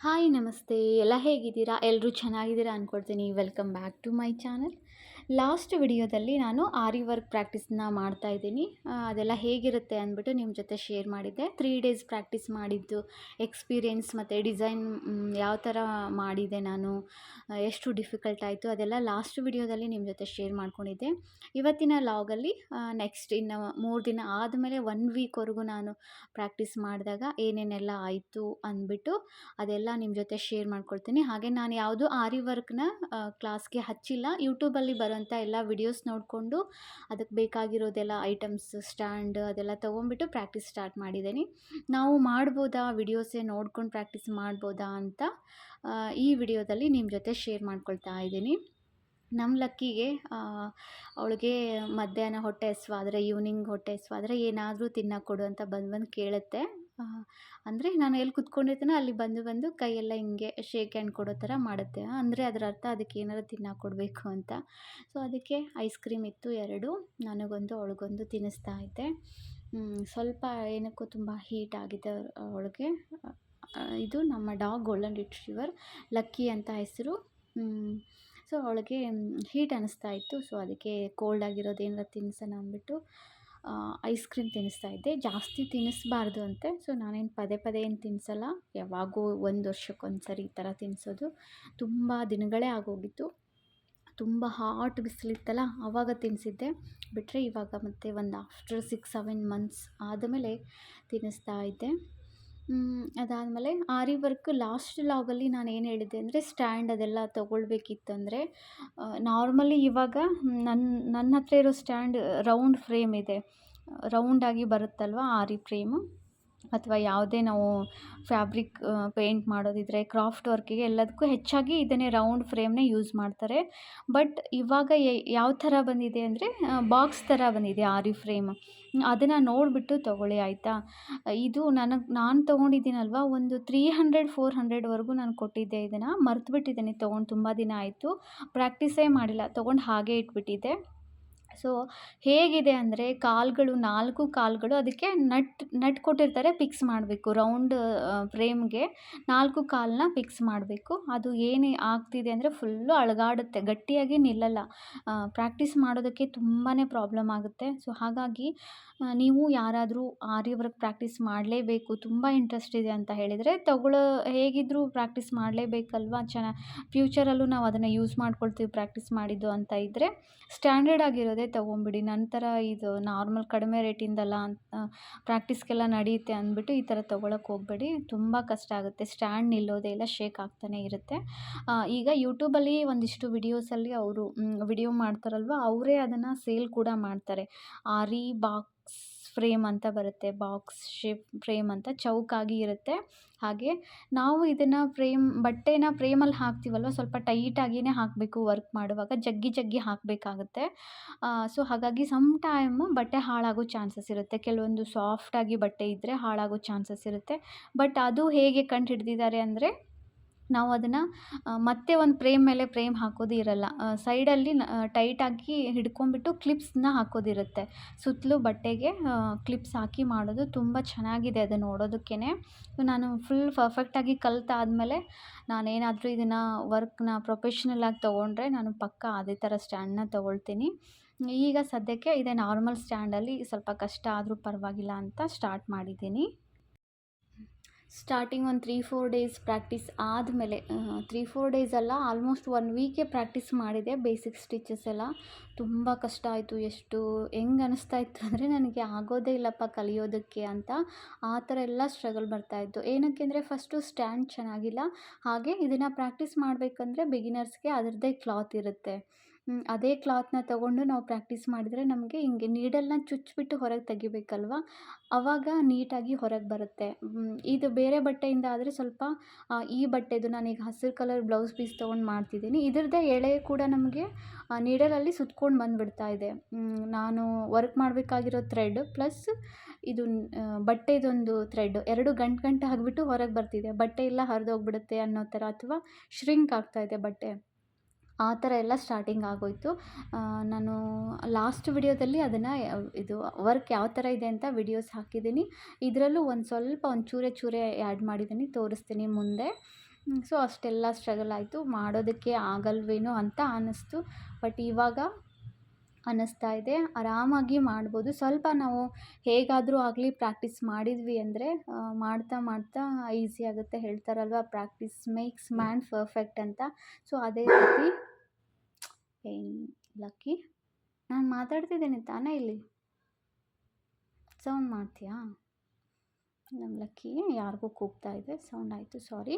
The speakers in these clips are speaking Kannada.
ಹಾಯ್ ನಮಸ್ತೆ ಎಲ್ಲ ಹೇಗಿದ್ದೀರಾ ಎಲ್ಲರೂ ಚೆನ್ನಾಗಿದ್ದೀರಾ ಅಂದ್ಕೊಳ್ತೀನಿ. Welcome back to my channel. Last ವಿಡಿಯೋದಲ್ಲಿ ನಾನು ಆರಿ ವರ್ಕ್ ಪ್ರಾಕ್ಟೀಸ್ನ ಮಾಡ್ತಾ ಇದ್ದೀನಿ. ಅದೆಲ್ಲ ಹೇಗಿರುತ್ತೆ ಅಂದ್ಬಿಟ್ಟು ನಿಮ್ಮ ಜೊತೆ ಶೇರ್ ಮಾಡಿದ್ದೆ. 3 ಡೇಸ್ ಪ್ರಾಕ್ಟೀಸ್ ಮಾಡಿದ್ದು ಎಕ್ಸ್ಪೀರಿಯೆನ್ಸ್ ಮತ್ತು ಡಿಸೈನ್ ಯಾವ ಥರ ಮಾಡಿದೆ ನಾನು, ಎಷ್ಟು ಡಿಫಿಕಲ್ಟ್ ಆಯಿತು ಅದೆಲ್ಲ ಲಾಸ್ಟ್ ವಿಡಿಯೋದಲ್ಲಿ ನಿಮ್ಮ ಜೊತೆ ಶೇರ್ ಮಾಡ್ಕೊಂಡಿದ್ದೆ. ಇವತ್ತಿನ ಲಾಗಲ್ಲಿ ನೆಕ್ಸ್ಟ್ ಇನ್ನು 3 ದಿನ ಆದಮೇಲೆ 1 ವೀಕ್ವರೆಗೂ ನಾನು ಪ್ರಾಕ್ಟೀಸ್ ಮಾಡಿದಾಗ ಏನೇನೆಲ್ಲ ಆಯಿತು ಅಂದ್ಬಿಟ್ಟು ಅದೆಲ್ಲ ನಿಮ್ಮ ಜೊತೆ ಶೇರ್ ಮಾಡ್ಕೊಳ್ತೀನಿ. ಹಾಗೆ ನಾನು ಯಾವುದು ಆರಿ ವರ್ಕ್ನ ಕ್ಲಾಸ್ಗೆ ಹಚ್ಚಿಲ್ಲ. ಯೂಟ್ಯೂಬಲ್ಲಿ ಬರೋಂಥ ಎಲ್ಲ ವಿಡಿಯೋಸ್ ನೋಡಿಕೊಂಡು ಅದಕ್ಕೆ ಬೇಕಾಗಿರೋದೆಲ್ಲ ಐಟಮ್ಸ್, ಸ್ಟ್ಯಾಂಡ್ ಅದೆಲ್ಲ ತೊಗೊಂಡ್ಬಿಟ್ಟು ಪ್ರಾಕ್ಟೀಸ್ ಸ್ಟಾರ್ಟ್ ಮಾಡಿದ್ದೀನಿ. ನಾವು ಮಾಡ್ಬೋದಾ, ವಿಡಿಯೋಸೇ ನೋಡ್ಕೊಂಡು ಪ್ರಾಕ್ಟೀಸ್ ಮಾಡ್ಬೋದಾ ಅಂತ ಈ ವಿಡಿಯೋದಲ್ಲಿ ನಿಮ್ಮ ಜೊತೆ ಶೇರ್ ಮಾಡ್ಕೊಳ್ತಾ ಇದ್ದೀನಿ. ನಮ್ಮ ಲಕ್ಕಿಗೆ ಅವಳಿಗೆ ಮಧ್ಯಾಹ್ನ ಹೊಟ್ಟೆ ಹಸ್ವಾದರೆ, ಈವ್ನಿಂಗ್ ಹೊಟ್ಟೆ ಹಸ್ವಾದರೆ ಏನಾದರೂ ತಿನ್ನೋಕೆ ಕೊಡು ಅಂತ ಬಂದು ಕೇಳುತ್ತೆ. ಅಂದರೆ ನಾನು ಎಲ್ಲಿ ಕುತ್ಕೊಂಡಿರ್ತೀನೋ ಅಲ್ಲಿ ಬಂದು ಕೈಯೆಲ್ಲ ಹಿಂಗೆ ಶೇಕ್ ಹ್ಯಾಂಡ್ ಕೊಡೋ ಥರ ಮಾಡುತ್ತೆ. ಅಂದರೆ ಅದರ ಅರ್ಥ ಅದಕ್ಕೆ ಏನಾದ್ರು ತಿನ್ನೋಕೆ ಕೊಡಬೇಕು ಅಂತ. ಸೊ ಅದಕ್ಕೆ ಐಸ್ ಕ್ರೀಮ್ ಇತ್ತು 2, ನನಗೊಂದು ಅವಳಿಗೊಂದು ತಿನ್ನಿಸ್ತಾ ಇದ್ದೆ. ಸ್ವಲ್ಪ ಏನಕ್ಕೋ ತುಂಬ ಹೀಟ್ ಆಗಿದೆ ಅವಳಿಗೆ. ಇದು ನಮ್ಮ ಡಾಗ್ ಗೋಲ್ಡನ್ ರಿಟ್ರೀವರ್, ಲಕ್ಕಿ ಅಂತ ಹೆಸರು. ಸೊ ಅವಳಿಗೆ ಹೀಟ್ ಅನ್ನಿಸ್ತಾ ಇತ್ತು. ಸೊ ಅದಕ್ಕೆ ಕೋಲ್ಡ್ ಆಗಿರೋದು ಏನಾರು ತಿನ್ನಿಸೋಣ ಅಂದ್ಬಿಟ್ಟು ಐಸ್ ಕ್ರೀಮ್ ತಿನ್ನಿಸ್ತಾ ಇದ್ದೆ. ಜಾಸ್ತಿ ತಿನ್ನಿಸ್ಬಾರ್ದು ಅಂತೆ. ಸೊ ನಾನೇನು ಪದೇ ಏನು ತಿನ್ನಿಸಲ್ಲ, ಯಾವಾಗೋ 1 ವರ್ಷಕ್ಕೊಂದು ಸರಿ ಈ ಥರ ತಿನ್ನಿಸೋದು. ತುಂಬ ದಿನಗಳೇ ಆಗೋಗಿತ್ತು. ತುಂಬ ಹಾಟ್ ಬಿಸಿಲಿತ್ತಲ್ಲ ಆವಾಗ ತಿನ್ನಿಸಿದ್ದೆ. ಬಿಟ್ಟರೆ ಇವಾಗ ಮತ್ತೆ ಒಂದು ಆಫ್ಟರ್ 6-7 ಮಂತ್ಸ್ ಆದಮೇಲೆ ತಿನ್ನಿಸ್ತಾ ಇದ್ದೆ. ಅದಾದಮೇಲೆ ಆರಿ ವರ್ಕ್ ಲಾಸ್ಟ್ ಲಾಗಲ್ಲಿ ನಾನು ಏನು ಹೇಳಿದ್ದೆ ಅಂದರೆ ಸ್ಟ್ಯಾಂಡ್ ಅದೆಲ್ಲ ತೊಗೊಳ್ಬೇಕಿತ್ತಂದರೆ ನಾರ್ಮಲಿ ಇವಾಗ ನನ್ನ ಹತ್ರ ಇರೋ ಸ್ಟ್ಯಾಂಡ್ ರೌಂಡ್ ಫ್ರೇಮ್ ಇದೆ. ರೌಂಡಾಗಿ ಬರುತ್ತಲ್ವ ಆರಿ ಫ್ರೇಮು, ಅಥವಾ ಯಾವುದೇ ನಾವು ಫ್ಯಾಬ್ರಿಕ್ ಪೇಂಟ್ ಮಾಡೋದಿದ್ರೆ ಕ್ರಾಫ್ಟ್ ವರ್ಕಿಗೆ ಎಲ್ಲದಕ್ಕೂ ಹೆಚ್ಚಾಗಿ ಇದನ್ನೇ ರೌಂಡ್ ಫ್ರೇಮ್ನೇ ಯೂಸ್ ಮಾಡ್ತಾರೆ. ಬಟ್ ಇವಾಗ ಯಾವ ಥರ ಬಂದಿದೆ ಅಂದರೆ ಬಾಕ್ಸ್ ಥರ ಬಂದಿದೆ ಆರಿ ಫ್ರೇಮ್. ಅದನ್ನು ನೋಡಿಬಿಟ್ಟು ತೊಗೊಳ್ಳಿ ಆಯಿತಾ. ಇದು ನಾನು ತೊಗೊಂಡಿದ್ದೀನಲ್ವ, ಒಂದು 300-400ವರೆಗೂ ನಾನು ಕೊಟ್ಟಿದ್ದೆ. ಇದನ್ನು ಮರ್ತುಬಿಟ್ಟಿದ್ದೀನಿ, ತೊಗೊಂಡು ತುಂಬ ದಿನ ಆಯಿತು, ಪ್ರಾಕ್ಟೀಸೇ ಮಾಡಿಲ್ಲ, ತೊಗೊಂಡು ಹಾಗೇ ಇಟ್ಬಿಟ್ಟಿದ್ದೆ. ಸೊ ಹೇಗಿದೆ ಅಂದರೆ ಕಾಲುಗಳು 4 ಕಾಲುಗಳು ಅದಕ್ಕೆ ನಟ್ ಕೊಟ್ಟಿರ್ತಾರೆ, ಫಿಕ್ಸ್ ಮಾಡಬೇಕು. ರೌಂಡ್ ಫ್ರೇಮ್ಗೆ 4 ಕಾಲನ್ನ ಫಿಕ್ಸ್ ಮಾಡಬೇಕು. ಅದು ಏನೇ ಆಗ್ತಿದೆ ಅಂದರೆ ಫುಲ್ಲು ಅಲುಗಾಡುತ್ತೆ, ಗಟ್ಟಿಯಾಗಿ ನಿಲ್ಲಲ್ಲ. ಪ್ರಾಕ್ಟೀಸ್ ಮಾಡೋದಕ್ಕೆ ತುಂಬಾ ಪ್ರಾಬ್ಲಮ್ ಆಗುತ್ತೆ. ಸೊ ಹಾಗಾಗಿ ನೀವು ಯಾರಾದರೂ ಆರಿ ವರ್ಕ್ ಪ್ರಾಕ್ಟೀಸ್ ಮಾಡಲೇಬೇಕು, ತುಂಬ ಇಂಟ್ರೆಸ್ಟ್ ಇದೆ ಅಂತ ಹೇಳಿದರೆ ಹೇಗಿದ್ದರೂ ಪ್ರಾಕ್ಟೀಸ್ ಮಾಡಲೇಬೇಕಲ್ವ. ಫ್ಯೂಚರಲ್ಲೂ ನಾವು ಅದನ್ನು ಯೂಸ್ ಮಾಡ್ಕೊಳ್ತೀವಿ ಪ್ರಾಕ್ಟೀಸ್ ಮಾಡಿದ್ದು ಅಂತ ಇದ್ದರೆ ಸ್ಟ್ಯಾಂಡರ್ಡ್ ಆಗಿರೋದೇ ತೊಗೊಂಬಿಡಿ. ನಂತರ ಇದು ನಾರ್ಮಲ್ ಕಡಿಮೆ ರೇಟಿಂದಲ್ಲ ಪ್ರಾಕ್ಟೀಸ್ಗೆಲ್ಲ ನಡೆಯುತ್ತೆ ಅಂದ್ಬಿಟ್ಟು ಈ ಥರ ತೊಗೊಳಕ್ಕೆ ಹೋಗಬೇಡಿ. ತುಂಬ ಕಷ್ಟ ಆಗುತ್ತೆ, ಸ್ಟ್ಯಾಂಡ್ ನಿಲ್ಲೋದೇ ಇಲ್ಲ, ಶೇಕ್ ಆಗ್ತಾನೆ ಇರುತ್ತೆ. ಈಗ ಯೂಟ್ಯೂಬಲ್ಲಿ ಒಂದಿಷ್ಟು ವಿಡಿಯೋಸಲ್ಲಿ ಅವರು ವಿಡಿಯೋ ಮಾಡ್ತಾರಲ್ವ, ಅವರೇ ಅದನ್ನು ಸೇಲ್ ಕೂಡ ಮಾಡ್ತಾರೆ. ಆರಿ ಬಾಕ್ಸ್ ಫ್ರೇಮ್ ಅಂತ ಬರುತ್ತೆ, ಬಾಕ್ಸ್ ಶೇಪ್ ಫ್ರೇಮ್ ಅಂತ ಚೌಕಾಗಿ ಇರುತ್ತೆ. ಹಾಗೆ ನಾವು ಇದನ್ನು ಬಟ್ಟೆನ ಫ್ರೇಮಲ್ಲಿ ಹಾಕ್ತೀವಲ್ವ, ಸ್ವಲ್ಪ ಟೈಟಾಗಿಯೇ ಹಾಕಬೇಕು. ವರ್ಕ್ ಮಾಡುವಾಗ ಜಗ್ಗಿ ಹಾಕಬೇಕಾಗುತ್ತೆ. ಸೊ ಹಾಗಾಗಿ ಸಮ್ ಟೈಮು ಬಟ್ಟೆ ಹಾಳಾಗೋ ಚಾನ್ಸಸ್ ಇರುತ್ತೆ. ಕೆಲವೊಂದು ಸಾಫ್ಟಾಗಿ ಬಟ್ಟೆ ಇದ್ದರೆ ಹಾಳಾಗೋ ಚಾನ್ಸಸ್ ಇರುತ್ತೆ. ಬಟ್ ಅದು ಹೇಗೆ ಕಂಡು ಹಿಡ್ದಿದ್ದಾರೆ ಅಂದರೆ, ನಾವು ಅದನ್ನು ಮತ್ತೆ ಒಂದು ಫ್ರೇಮ್ ಮೇಲೆ ಫ್ರೇಮ್ ಹಾಕೋದು ಇರಲ್ಲ, ಸೈಡಲ್ಲಿ ಟೈಟಾಗಿ ಹಿಡ್ಕೊಂಬಿಟ್ಟು ಕ್ಲಿಪ್ಸ್ನ ಹಾಕೋದಿರುತ್ತೆ. ಸುತ್ತಲೂ ಬಟ್ಟೆಗೆ ಕ್ಲಿಪ್ಸ್ ಹಾಕಿ ಮಾಡೋದು ತುಂಬ ಚೆನ್ನಾಗಿದೆ ಅದು ನೋಡೋದಕ್ಕೇ. ನಾನು ಫುಲ್ ಪರ್ಫೆಕ್ಟಾಗಿ ಕಲಿತಾದ್ಮೇಲೆ ನಾನೇನಾದರೂ ಇದನ್ನು ವರ್ಕ್ನ ಪ್ರೊಫೆಷ್ನಲಾಗಿ ತೊಗೊಂಡ್ರೆ ನಾನು ಪಕ್ಕಾ ಅದೇ ಥರ ಸ್ಟ್ಯಾಂಡನ್ನ ತೊಗೊಳ್ತೀನಿ. ಈಗ ಸದ್ಯಕ್ಕೆ ಇದೇ ನಾರ್ಮಲ್ ಸ್ಟ್ಯಾಂಡಲ್ಲಿ ಸ್ವಲ್ಪ ಕಷ್ಟ ಆದರೂ ಪರವಾಗಿಲ್ಲ ಅಂತ ಸ್ಟಾರ್ಟ್ ಮಾಡಿದ್ದೀನಿ. ಸ್ಟಾರ್ಟಿಂಗ್ ಒಂದು 3-4 ಡೇಸ್ ಪ್ರಾಕ್ಟೀಸ್ ಆದಮೇಲೆ, 3-4 ಡೇಸ್ ಅಲ್ಲ, ಆಲ್ಮೋಸ್ಟ್ 1 ವೀಕೇ ಪ್ರಾಕ್ಟೀಸ್ ಮಾಡಿದೆ. ಬೇಸಿಕ್ ಸ್ಟಿಚಸ್ ಎಲ್ಲ ತುಂಬ ಕಷ್ಟ ಆಯಿತು. ಹೆಂಗೆ ಅನ್ನಿಸ್ತಾ ಇತ್ತು ಅಂದರೆ ನನಗೆ ಆಗೋದೇ ಇಲ್ಲಪ್ಪ ಕಲಿಯೋದಕ್ಕೆ ಅಂತ, ಆ ಥರ ಎಲ್ಲ ಸ್ಟ್ರಗಲ್ ಬರ್ತಾಯಿತ್ತು. ಏನಕ್ಕೆ ಅಂದರೆ ಫಸ್ಟು ಸ್ಟ್ಯಾಂಡ್ ಚೆನ್ನಾಗಿಲ್ಲ. ಹಾಗೆ ಇದನ್ನು ಪ್ರಾಕ್ಟೀಸ್ ಮಾಡಬೇಕಂದ್ರೆ ಬಿಗಿನರ್ಸ್ಗೆ ಅದರದ್ದೇ ಕ್ಲಾತ್ ಇರುತ್ತೆ. ಅದೇ ಕ್ಲಾತ್ನ ತೊಗೊಂಡು ನಾವು ಪ್ರಾಕ್ಟೀಸ್ ಮಾಡಿದರೆ ನಮಗೆ ಹಿಂಗೆ ನೀಡಲ್ನ ಚುಚ್ಚಿಬಿಟ್ಟು ಹೊರಗೆ ತೆಗಿಬೇಕಲ್ವ, ಆವಾಗ ನೀಟಾಗಿ ಹೊರಗೆ ಬರುತ್ತೆ. ಇದು ಬೇರೆ ಬಟ್ಟೆಯಿಂದ ಆದರೆ ಸ್ವಲ್ಪ ಈ ಬಟ್ಟೆದು ನಾನೀಗ ಹಸಿರು ಕಲರ್ ಬ್ಲೌಸ್ ಪೀಸ್ ತೊಗೊಂಡು ಮಾಡ್ತಿದ್ದೀನಿ, ಇದ್ರದ್ದೇ ಎಳೆ ಕೂಡ ನಮಗೆ ನೀಡಲಲ್ಲಿ ಸುತ್ಕೊಂಡು ಬಂದುಬಿಡ್ತಾ ಇದೆ. ನಾನು ವರ್ಕ್ ಮಾಡಬೇಕಾಗಿರೋ ಥ್ರೆಡ್ ಪ್ಲಸ್ ಇದು ಬಟ್ಟೆದೊಂದು ಥ್ರೆಡ್ 2 ಗಂಟು ಆಗಿಬಿಟ್ಟು ಹೊರಗೆ ಬರ್ತಿದೆ. ಬಟ್ಟೆ ಎಲ್ಲ ಹರಿದೋಗ್ಬಿಡುತ್ತೆ ಅನ್ನೋ ಥರ, ಅಥವಾ ಶ್ರಿಂಕ್ ಆಗ್ತಾಯಿದೆ ಬಟ್ಟೆ, ಆ ಥರ ಎಲ್ಲ ಸ್ಟಾರ್ಟಿಂಗ್ ಆಗೋಯಿತು. ನಾನು ಲಾಸ್ಟ್ ವಿಡಿಯೋದಲ್ಲಿ ಅದನ್ನು ಇದು ವರ್ಕ್ ಯಾವ ಥರ ಇದೆ ಅಂತ ವಿಡಿಯೋಸ್ ಹಾಕಿದ್ದೀನಿ. ಇದರಲ್ಲೂ ಒಂದು ಚೂರೇ ಆ್ಯಡ್ ಮಾಡಿದ್ದೀನಿ, ತೋರಿಸ್ತೀನಿ ಮುಂದೆ. ಸೊ ಅಷ್ಟೆಲ್ಲ ಸ್ಟ್ರಗಲ್ ಆಯಿತು, ಮಾಡೋದಕ್ಕೆ ಆಗಲ್ವೇನೋ ಅಂತ ಅನ್ನಿಸ್ತು. ಬಟ್ ಇವಾಗ ಅನ್ನಿಸ್ತಾ ಇದೆ ಆರಾಮಾಗಿ ಮಾಡ್ಬೋದು. ಸ್ವಲ್ಪ ನಾವು ಹೇಗಾದರೂ ಆಗಲಿ ಪ್ರಾಕ್ಟೀಸ್ ಮಾಡಿದ್ವಿ ಅಂದರೆ ಮಾಡ್ತಾ ಮಾಡ್ತಾ ಈಸಿ ಆಗುತ್ತೆ. ಹೇಳ್ತಾರಲ್ವ, ಪ್ರಾಕ್ಟೀಸ್ ಮೇಕ್ಸ್ ಮ್ಯಾನ್ ಪರ್ಫೆಕ್ಟ್ ಅಂತ. ಸೊ ಅದೇ ರೀತಿ ಏನು ಲಕ್ಕಿ, ನಾನು ಮಾತಾಡ್ತಿದ್ದೀನಿ ತಾನೇ, ಇಲ್ಲಿ ಸೌಂಡ್ ಮಾಡ್ತೀಯಾ? ನಮ್ಮ ಲಕ್ಕಿ ಯಾರಿಗೂ ಕೂಗ್ತಾ ಇದೆ, ಸೌಂಡ್ ಆಯಿತು, ಸಾರಿ.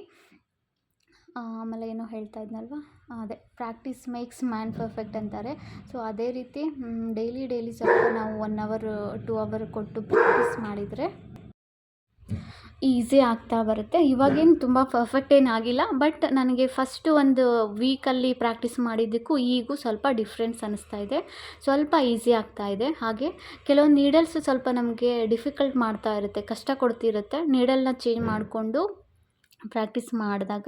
ಆಮೇಲೆ ಏನೋ ಹೇಳ್ತಾ ಇದ್ನಲ್ವ, ಅದೇ ಪ್ರಾಕ್ಟೀಸ್ ಮೇಕ್ಸ್ ಮ್ಯಾನ್ ಪರ್ಫೆಕ್ಟ್ ಅಂತಾರೆ. ಸೊ ಅದೇ ರೀತಿ ಡೈಲಿ ಸ್ವಲ್ಪ ನಾವು 1 ಅವರ್ 2 ಅವರ್ ಕೊಟ್ಟು ಪ್ರಾಕ್ಟೀಸ್ ಮಾಡಿದರೆ ಈಸಿ ಆಗ್ತಾ ಬರುತ್ತೆ. ಇವಾಗೇನು ತುಂಬ ಪರ್ಫೆಕ್ಟ್ ಏನಾಗಿಲ್ಲ, ಬಟ್ ನನಗೆ ಫಸ್ಟು ಒಂದು ವೀಕಲ್ಲಿ ಪ್ರಾಕ್ಟೀಸ್ ಮಾಡಿದ್ದಕ್ಕೂ ಈಗೂ ಸ್ವಲ್ಪ ಡಿಫ್ರೆನ್ಸ್ ಅನ್ನಿಸ್ತಾ ಇದೆ. ಸ್ವಲ್ಪ ಈಸಿ ಆಗ್ತಾ ಇದೆ. ಹಾಗೆ ಕೆಲವೊಂದು ನೀಡಲ್ಸ್ ಸ್ವಲ್ಪ ನಮಗೆ ಡಿಫಿಕಲ್ಟ್ ಮಾಡ್ತಾ ಇರುತ್ತೆ, ಕಷ್ಟ ಕೊಡ್ತಿರುತ್ತೆ. ನೀಡಲ್ನ ಚೇಂಜ್ ಮಾಡಿಕೊಂಡು ಪ್ರಾಕ್ಟೀಸ್ ಮಾಡಿದಾಗ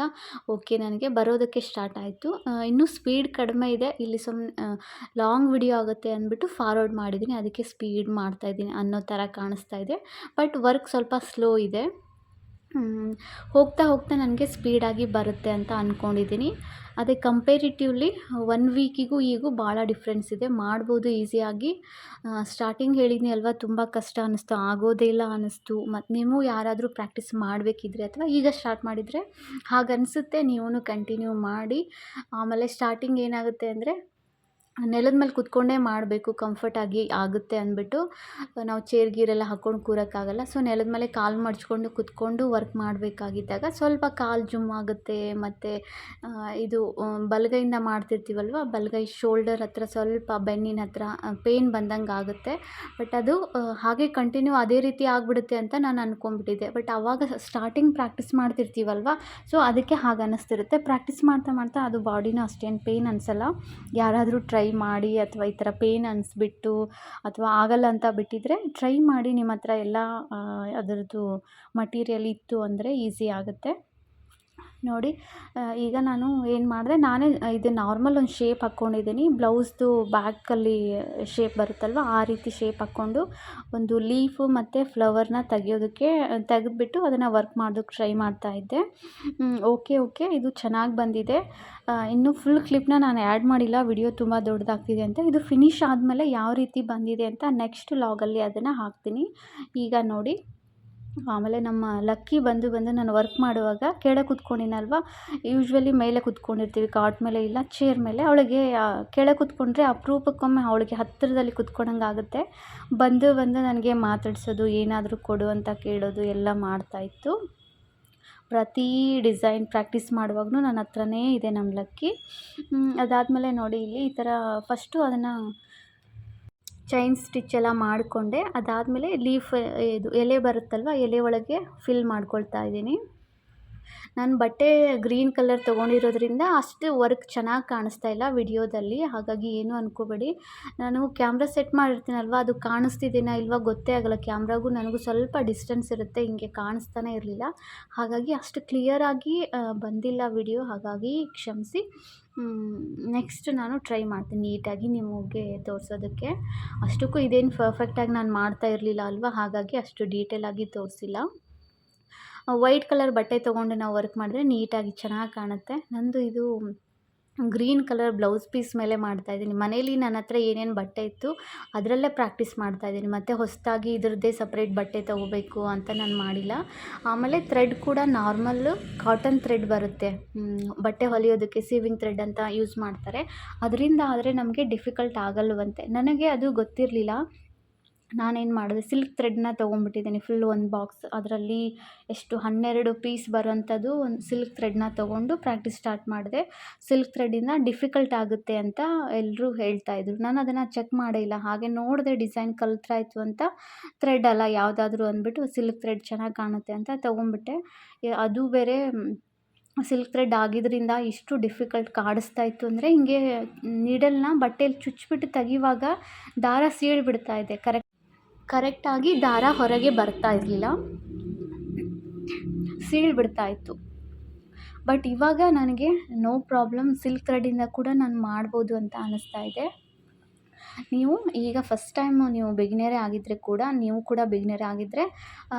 ಓಕೆ ನನಗೆ ಬರೋದಕ್ಕೆ ಸ್ಟಾರ್ಟ್ ಆಯಿತು. ಇನ್ನೂ ಸ್ಪೀಡ್ ಕಡಿಮೆ ಇದೆ, ಇಲ್ಲಿ ಸುಮ್ಮನೆ ಲಾಂಗ್ ವಿಡಿಯೋ ಆಗುತ್ತೆ ಅಂದ್ಬಿಟ್ಟು ಫಾರ್ವರ್ಡ್ ಮಾಡಿದ್ದೀನಿ, ಅದಕ್ಕೆ ಸ್ಪೀಡ್ ಮಾಡ್ತಾಯಿದ್ದೀನಿ ಅನ್ನೋ ಥರ ಕಾಣಿಸ್ತಾ ಇದೆ. ಬಟ್ ವರ್ಕ್ ಸ್ವಲ್ಪ ಸ್ಲೋ ಇದೆ. ಹೋಗ್ತಾ ನನಗೆ ಸ್ಪೀಡಾಗಿ ಬರುತ್ತೆ ಅಂತ ಅಂದ್ಕೊಂಡಿದ್ದೀನಿ. ಅದೇ ಕಂಪೇರಿಟಿವ್ಲಿ 1 ವೀಕಿಗೂ ಈಗೂ ಭಾಳ ಡಿಫ್ರೆನ್ಸ್ ಇದೆ. ಮಾಡ್ಬೋದು ಈಸಿಯಾಗಿ. ಸ್ಟಾರ್ಟಿಂಗ್ ಹೇಳಿದ್ನಿ ಅಲ್ವಾ, ತುಂಬ ಕಷ್ಟ ಅನ್ನಿಸ್ತು, ಆಗೋದೇ ಇಲ್ಲ ಅನ್ನಿಸ್ತು. ಮತ್ತು ನೀವು ಯಾರಾದರೂ ಪ್ರಾಕ್ಟೀಸ್ ಮಾಡಬೇಕಿದ್ರೆ ಅಥವಾ ಈಗ ಸ್ಟಾರ್ಟ್ ಮಾಡಿದರೆ ಹಾಗನ್ನಿಸುತ್ತೆ, ನೀವೂ ಕಂಟಿನ್ಯೂ ಮಾಡಿ. ಆಮೇಲೆ ಸ್ಟಾರ್ಟಿಂಗ್ ಏನಾಗುತ್ತೆ ಅಂದರೆ ನೆಲದ ಮೇಲೆ ಕುತ್ಕೊಂಡೇ ಮಾಡಬೇಕು, ಕಂಫರ್ಟಾಗಿ ಆಗುತ್ತೆ ಅಂದ್ಬಿಟ್ಟು. ನಾವು ಚೇರ್ ಗೀರೆಲ್ಲ ಹಾಕ್ಕೊಂಡು ಕೂರೋಕ್ಕಾಗಲ್ಲ. ಸೊ ನೆಲದ ಮೇಲೆ ಕಾಲು ಮಡ್ಚ್ಕೊಂಡು ಕುತ್ಕೊಂಡು ವರ್ಕ್ ಮಾಡಬೇಕಾಗಿದ್ದಾಗ ಸ್ವಲ್ಪ ಕಾಲು ಜುಮ್ ಆಗುತ್ತೆ. ಮತ್ತು ಇದು ಬಲಗೈಯಿಂದ ಮಾಡ್ತಿರ್ತೀವಲ್ವ, ಬಲಗೈ ಶೋಲ್ಡರ್ ಹತ್ರ ಸ್ವಲ್ಪ ಬೆನ್ನಿನ ಹತ್ರ ಪೇಯ್ನ್ ಬಂದಂಗೆ ಆಗುತ್ತೆ. ಬಟ್ ಅದು ಹಾಗೆ ಕಂಟಿನ್ಯೂ ಅದೇ ರೀತಿ ಆಗಿಬಿಡುತ್ತೆ ಅಂತ ನಾನು ಅಂದ್ಕೊಂಡ್ಬಿಟ್ಟಿದ್ದೆ. ಬಟ್ ಆವಾಗ ಸ್ಟಾರ್ಟಿಂಗ್ ಪ್ರಾಕ್ಟೀಸ್ ಮಾಡ್ತಿರ್ತೀವಲ್ವ, ಸೊ ಅದಕ್ಕೆ ಹಾಗೆ ಅನ್ನಿಸ್ತಿರುತ್ತೆ. ಪ್ರಾಕ್ಟೀಸ್ ಮಾಡ್ತಾ ಅದು ಬಾಡಿನೂ ಅಷ್ಟೇನು ಪೇಯ್ನ್ ಅನಿಸಲ್ಲ. ಯಾರಾದರೂ ಟ್ರೈ ಮಾಡಿ, ಅಥವಾ ಈ ಥರ ಪೇಯ್ನ್ ಅನಿಸ್ಬಿಟ್ಟು ಅಥವಾ ಆಗಲ್ಲ ಅಂತ ಬಿಟ್ಟಿದ್ರೆ ಟ್ರೈ ಮಾಡಿ. ನಿಮ್ಮ ಹತ್ರ ಎಲ್ಲ ಅದರದ್ದು ಮಟೀರಿಯಲ್ ಇತ್ತು ಅಂದರೆ ಈಸಿ ಆಗುತ್ತೆ. ನೋಡಿ, ಈಗ ನಾನು ಏನು ಮಾಡಿದೆ, ನಾನೇ ಇದು ನಾರ್ಮಲ್ ಒಂದು ಶೇಪ್ ಹಾಕ್ಕೊಂಡಿದ್ದೀನಿ. ಬ್ಲೌಸ್ದು ಬ್ಯಾಕಲ್ಲಿ ಶೇಪ್ ಬರುತ್ತಲ್ವ, ಆ ರೀತಿ ಶೇಪ್ ಹಾಕ್ಕೊಂಡು ಒಂದು ಲೀಫು ಮತ್ತು ಫ್ಲವರ್ನ ತೆಗೆದ್ಬಿಟ್ಟು ಅದನ್ನು ವರ್ಕ್ ಮಾಡೋದಕ್ಕೆ ಟ್ರೈ ಮಾಡ್ತಾಯಿದ್ದೆ. ಓಕೆ ಇದು ಚೆನ್ನಾಗಿ ಬಂದಿದೆ. ಇನ್ನೂ ಫುಲ್ ಕ್ಲಿಪ್ನ ನಾನು ಆ್ಯಡ್ ಮಾಡಿಲ್ಲ, ವಿಡಿಯೋ ತುಂಬ ದೊಡ್ಡದಾಗ್ತಿದೆ ಅಂತ. ಇದು ಫಿನಿಶ್ ಆದಮೇಲೆ ಯಾವ ರೀತಿ ಬಂದಿದೆ ಅಂತ ನೆಕ್ಸ್ಟ್ ಲಾಗಲ್ಲಿ ಅದನ್ನು ಹಾಕ್ತೀನಿ. ಈಗ ನೋಡಿ, ಆಮೇಲೆ ನಮ್ಮ ಲಕ್ಕಿ ಬಂದು ನಾನು ವರ್ಕ್ ಮಾಡುವಾಗ ಕೆಳಗೆ ಕೂತ್ಕೊಂಡಿನಲ್ವ, ಯೂಶ್ವಲಿ ಮೇಲೆ ಕೂತ್ಕೊಂಡಿರ್ತೀವಿ, ಕಾಟ್ ಮೇಲೆ ಇಲ್ಲ ಚೇರ್ ಮೇಲೆ. ಅವಳಿಗೆ ಕೆಳಗೆ ಕೂತ್ಕೊಂಡ್ರೆ ಅಪರೂಪಕ್ಕೊಮ್ಮೆ ಅವಳಿಗೆ ಹತ್ತಿರದಲ್ಲಿ ಕೂತ್ಕೊಂಡಂಗೆ ಆಗುತ್ತೆ. ಬಂದು ನನಗೆ ಮಾತಾಡ್ಸೋದು, ಏನಾದರೂ ಕೊಡು ಅಂತ ಕೇಳೋದು ಎಲ್ಲ ಮಾಡ್ತಾಯಿತ್ತು. ಪ್ರತಿ ಡಿಸೈನ್ ಪ್ರಾಕ್ಟೀಸ್ ಮಾಡುವಾಗೂ ನನ್ನ ಹತ್ರನೇ ಇದೆ ನಮ್ಮ ಲಕ್ಕಿ. ಅದಾದಮೇಲೆ ನೋಡಿ, ಇಲ್ಲಿ ಈ ಥರ ಫಸ್ಟು ಅದನ್ನು ಚೈನ್ ಸ್ಟಿಚ್ ಎಲ್ಲ ಮಾಡಿಕೊಂಡೆ. ಅದಾದಮೇಲೆ ಲೀಫ್ ಇದು ಎಲೆ ಬರುತ್ತಲ್ವ, ಎಲೆ ಒಳಗೆ ಫಿಲ್ ಮಾಡ್ಕೊಳ್ತಾ ಇದ್ದೀನಿ. ನಾನು ಬಟ್ಟೆ ಗ್ರೀನ್ ಕಲರ್ ತೊಗೊಂಡಿರೋದ್ರಿಂದ ಅಷ್ಟು ವರ್ಕ್ ಚೆನ್ನಾಗಿ ಕಾಣಿಸ್ತಾ ಇಲ್ಲ ವಿಡಿಯೋದಲ್ಲಿ, ಹಾಗಾಗಿ ಏನು ಅಂದ್ಕೋಬೇಡಿ. ನಾನು ಕ್ಯಾಮ್ರಾ ಸೆಟ್ ಮಾಡಿರ್ತೀನಲ್ವ, ಅದು ಕಾಣಿಸ್ತಿದ್ದೀನಾ ಇಲ್ವಾ ಗೊತ್ತೇ ಆಗೋಲ್ಲ. ಕ್ಯಾಮ್ರಾಗೂ ನನಗೂ ಸ್ವಲ್ಪ ಡಿಸ್ಟೆನ್ಸ್ ಇರುತ್ತೆ, ಹಿಂಗೆ ಕಾಣಿಸ್ತಾನೆ ಇರಲಿಲ್ಲ. ಹಾಗಾಗಿ ಅಷ್ಟು ಕ್ಲಿಯರಾಗಿ ಬಂದಿಲ್ಲ ವಿಡಿಯೋ, ಹಾಗಾಗಿ ಕ್ಷಮಿಸಿ. ನೆಕ್ಸ್ಟ್ ನಾನು ಟ್ರೈ ಮಾಡ್ತೀನಿ ನೀಟಾಗಿ ನಿಮಗೆ ತೋರಿಸೋದಕ್ಕೆ. ಅಷ್ಟಕ್ಕೂ ಇದೇನು ಪರ್ಫೆಕ್ಟಾಗಿ ನಾನು ಮಾಡ್ತಾ ಇರಲಿಲ್ಲ ಅಲ್ವಾ, ಹಾಗಾಗಿ ಅಷ್ಟು ಡೀಟೇಲಾಗಿ ತೋರಿಸಿಲ್ಲ. ವೈಟ್ ಕಲರ್ ಬಟ್ಟೆ ತೊಗೊಂಡು ನಾವು ವರ್ಕ್ ಮಾಡಿದ್ರೆ ನೀಟಾಗಿ ಚೆನ್ನಾಗಿ ಕಾಣುತ್ತೆ. ನಂದು ಇದು ಗ್ರೀನ್ ಕಲರ್ ಬ್ಲೌಸ್ ಪೀಸ್ ಮೇಲೆ ಮಾಡ್ತಾಯಿದ್ದೀನಿ. ಮನೇಲಿ ನನ್ನ ಹತ್ರ ಏನೇನು ಬಟ್ಟೆ ಇತ್ತು ಅದರಲ್ಲೇ ಪ್ರಾಕ್ಟೀಸ್ ಮಾಡ್ತಾಯಿದ್ದೀನಿ. ಮತ್ತು ಹೊಸದಾಗಿ ಇದ್ರದ್ದೇ ಸಪ್ರೇಟ್ ಬಟ್ಟೆ ತೊಗೋಬೇಕು ಅಂತ ನಾನು ಮಾಡಿಲ್ಲ. ಆಮೇಲೆ ಥ್ರೆಡ್ ಕೂಡ ನಾರ್ಮಲ್ಲು ಕಾಟನ್ ಥ್ರೆಡ್ ಬರುತ್ತೆ, ಬಟ್ಟೆ ಹೊಲಿಯೋದಕ್ಕೆ ಸೀವಿಂಗ್ ಥ್ರೆಡ್ ಅಂತ ಯೂಸ್ ಮಾಡ್ತಾರೆ. ಅದರಿಂದ ಆದರೆ ನಮಗೆ ಡಿಫಿಕಲ್ಟ್ ಆಗಲ್ವಂತೆ. ನನಗೆ ಅದು ಗೊತ್ತಿರಲಿಲ್ಲ. ನಾನೇನು ಮಾಡಿದೆ, ಸಿಲ್ಕ್ ಥ್ರೆಡ್ನ ತೊಗೊಂಡ್ಬಿಟ್ಟಿದ್ದೀನಿ ಫುಲ್ ಒಂದು ಬಾಕ್ಸ್. ಅದರಲ್ಲಿ ಎಷ್ಟು 12 ಪೀಸ್ ಬರೋಂಥದ್ದು ಒಂದು ಸಿಲ್ಕ್ ಥ್ರೆಡ್ನ ತೊಗೊಂಡು ಪ್ರಾಕ್ಟೀಸ್ ಸ್ಟಾರ್ಟ್ ಮಾಡಿದೆ. ಸಿಲ್ಕ್ ಥ್ರೆಡ್ಡಿಂದ ಡಿಫಿಕಲ್ಟ್ ಆಗುತ್ತೆ ಅಂತ ಎಲ್ಲರೂ ಹೇಳ್ತಾಯಿದ್ರು. ನಾನು ಅದನ್ನು ಚೆಕ್ ಮಾಡೇ ಇಲ್ಲ, ಹಾಗೆ ನೋಡಿದೆ ಡಿಸೈನ್ ಕಲ್ತ್ರಾಯ್ತು ಅಂತ. ಥ್ರೆಡ್ ಅಲ್ಲ ಯಾವುದಾದ್ರೂ ಅಂದ್ಬಿಟ್ಟು ಸಿಲ್ಕ್ ಥ್ರೆಡ್ ಚೆನ್ನಾಗಿ ಕಾಣುತ್ತೆ ಅಂತ ತೊಗೊಂಡ್ಬಿಟ್ಟೆ. ಅದು ಬೇರೆ ಸಿಲ್ಕ್ ಥ್ರೆಡ್ ಆಗಿದ್ದರಿಂದ ಇಷ್ಟು ಡಿಫಿಕಲ್ಟ್ ಕಾಣಿಸ್ತಾ ಇತ್ತು ಅಂದರೆ, ಹಿಂಗೆ ನೀಡಲ್ನ ಬಟ್ಟೆಯಲ್ಲಿ ಚುಚ್ಚಿಬಿಟ್ಟು ತೆಗಿವಾಗ ದಾರ ಸೀಳ್ಬಿಡ್ತಾ ಇದೆ, ಕರೆಕ್ಟಾಗಿ ದಾರ ಹೊರಗೆ ಬರ್ತಾ ಇರಲಿಲ್ಲ, ಸೀಳ್ಬಿಡ್ತಾ ಇತ್ತು. ಬಟ್ ಇವಾಗ ನನಗೆ ನೋ ಪ್ರಾಬ್ಲಮ್, ಸಿಲ್ಕ್ ಥ್ರೆಡ್ಡಿಂದ ಕೂಡ ನಾನು ಮಾಡ್ಬೋದು ಅಂತ ಅನ್ನಿಸ್ತಾ ಇದೆ. ನೀವು ಈಗ ಫಸ್ಟ್ ಟೈಮು ನೀವು ಬಿಗಿನರೇ ಆಗಿದ್ದರೆ ಕೂಡ, ನೀವು ಕೂಡ ಬಿಗಿನರೇ ಆಗಿದ್ದರೆ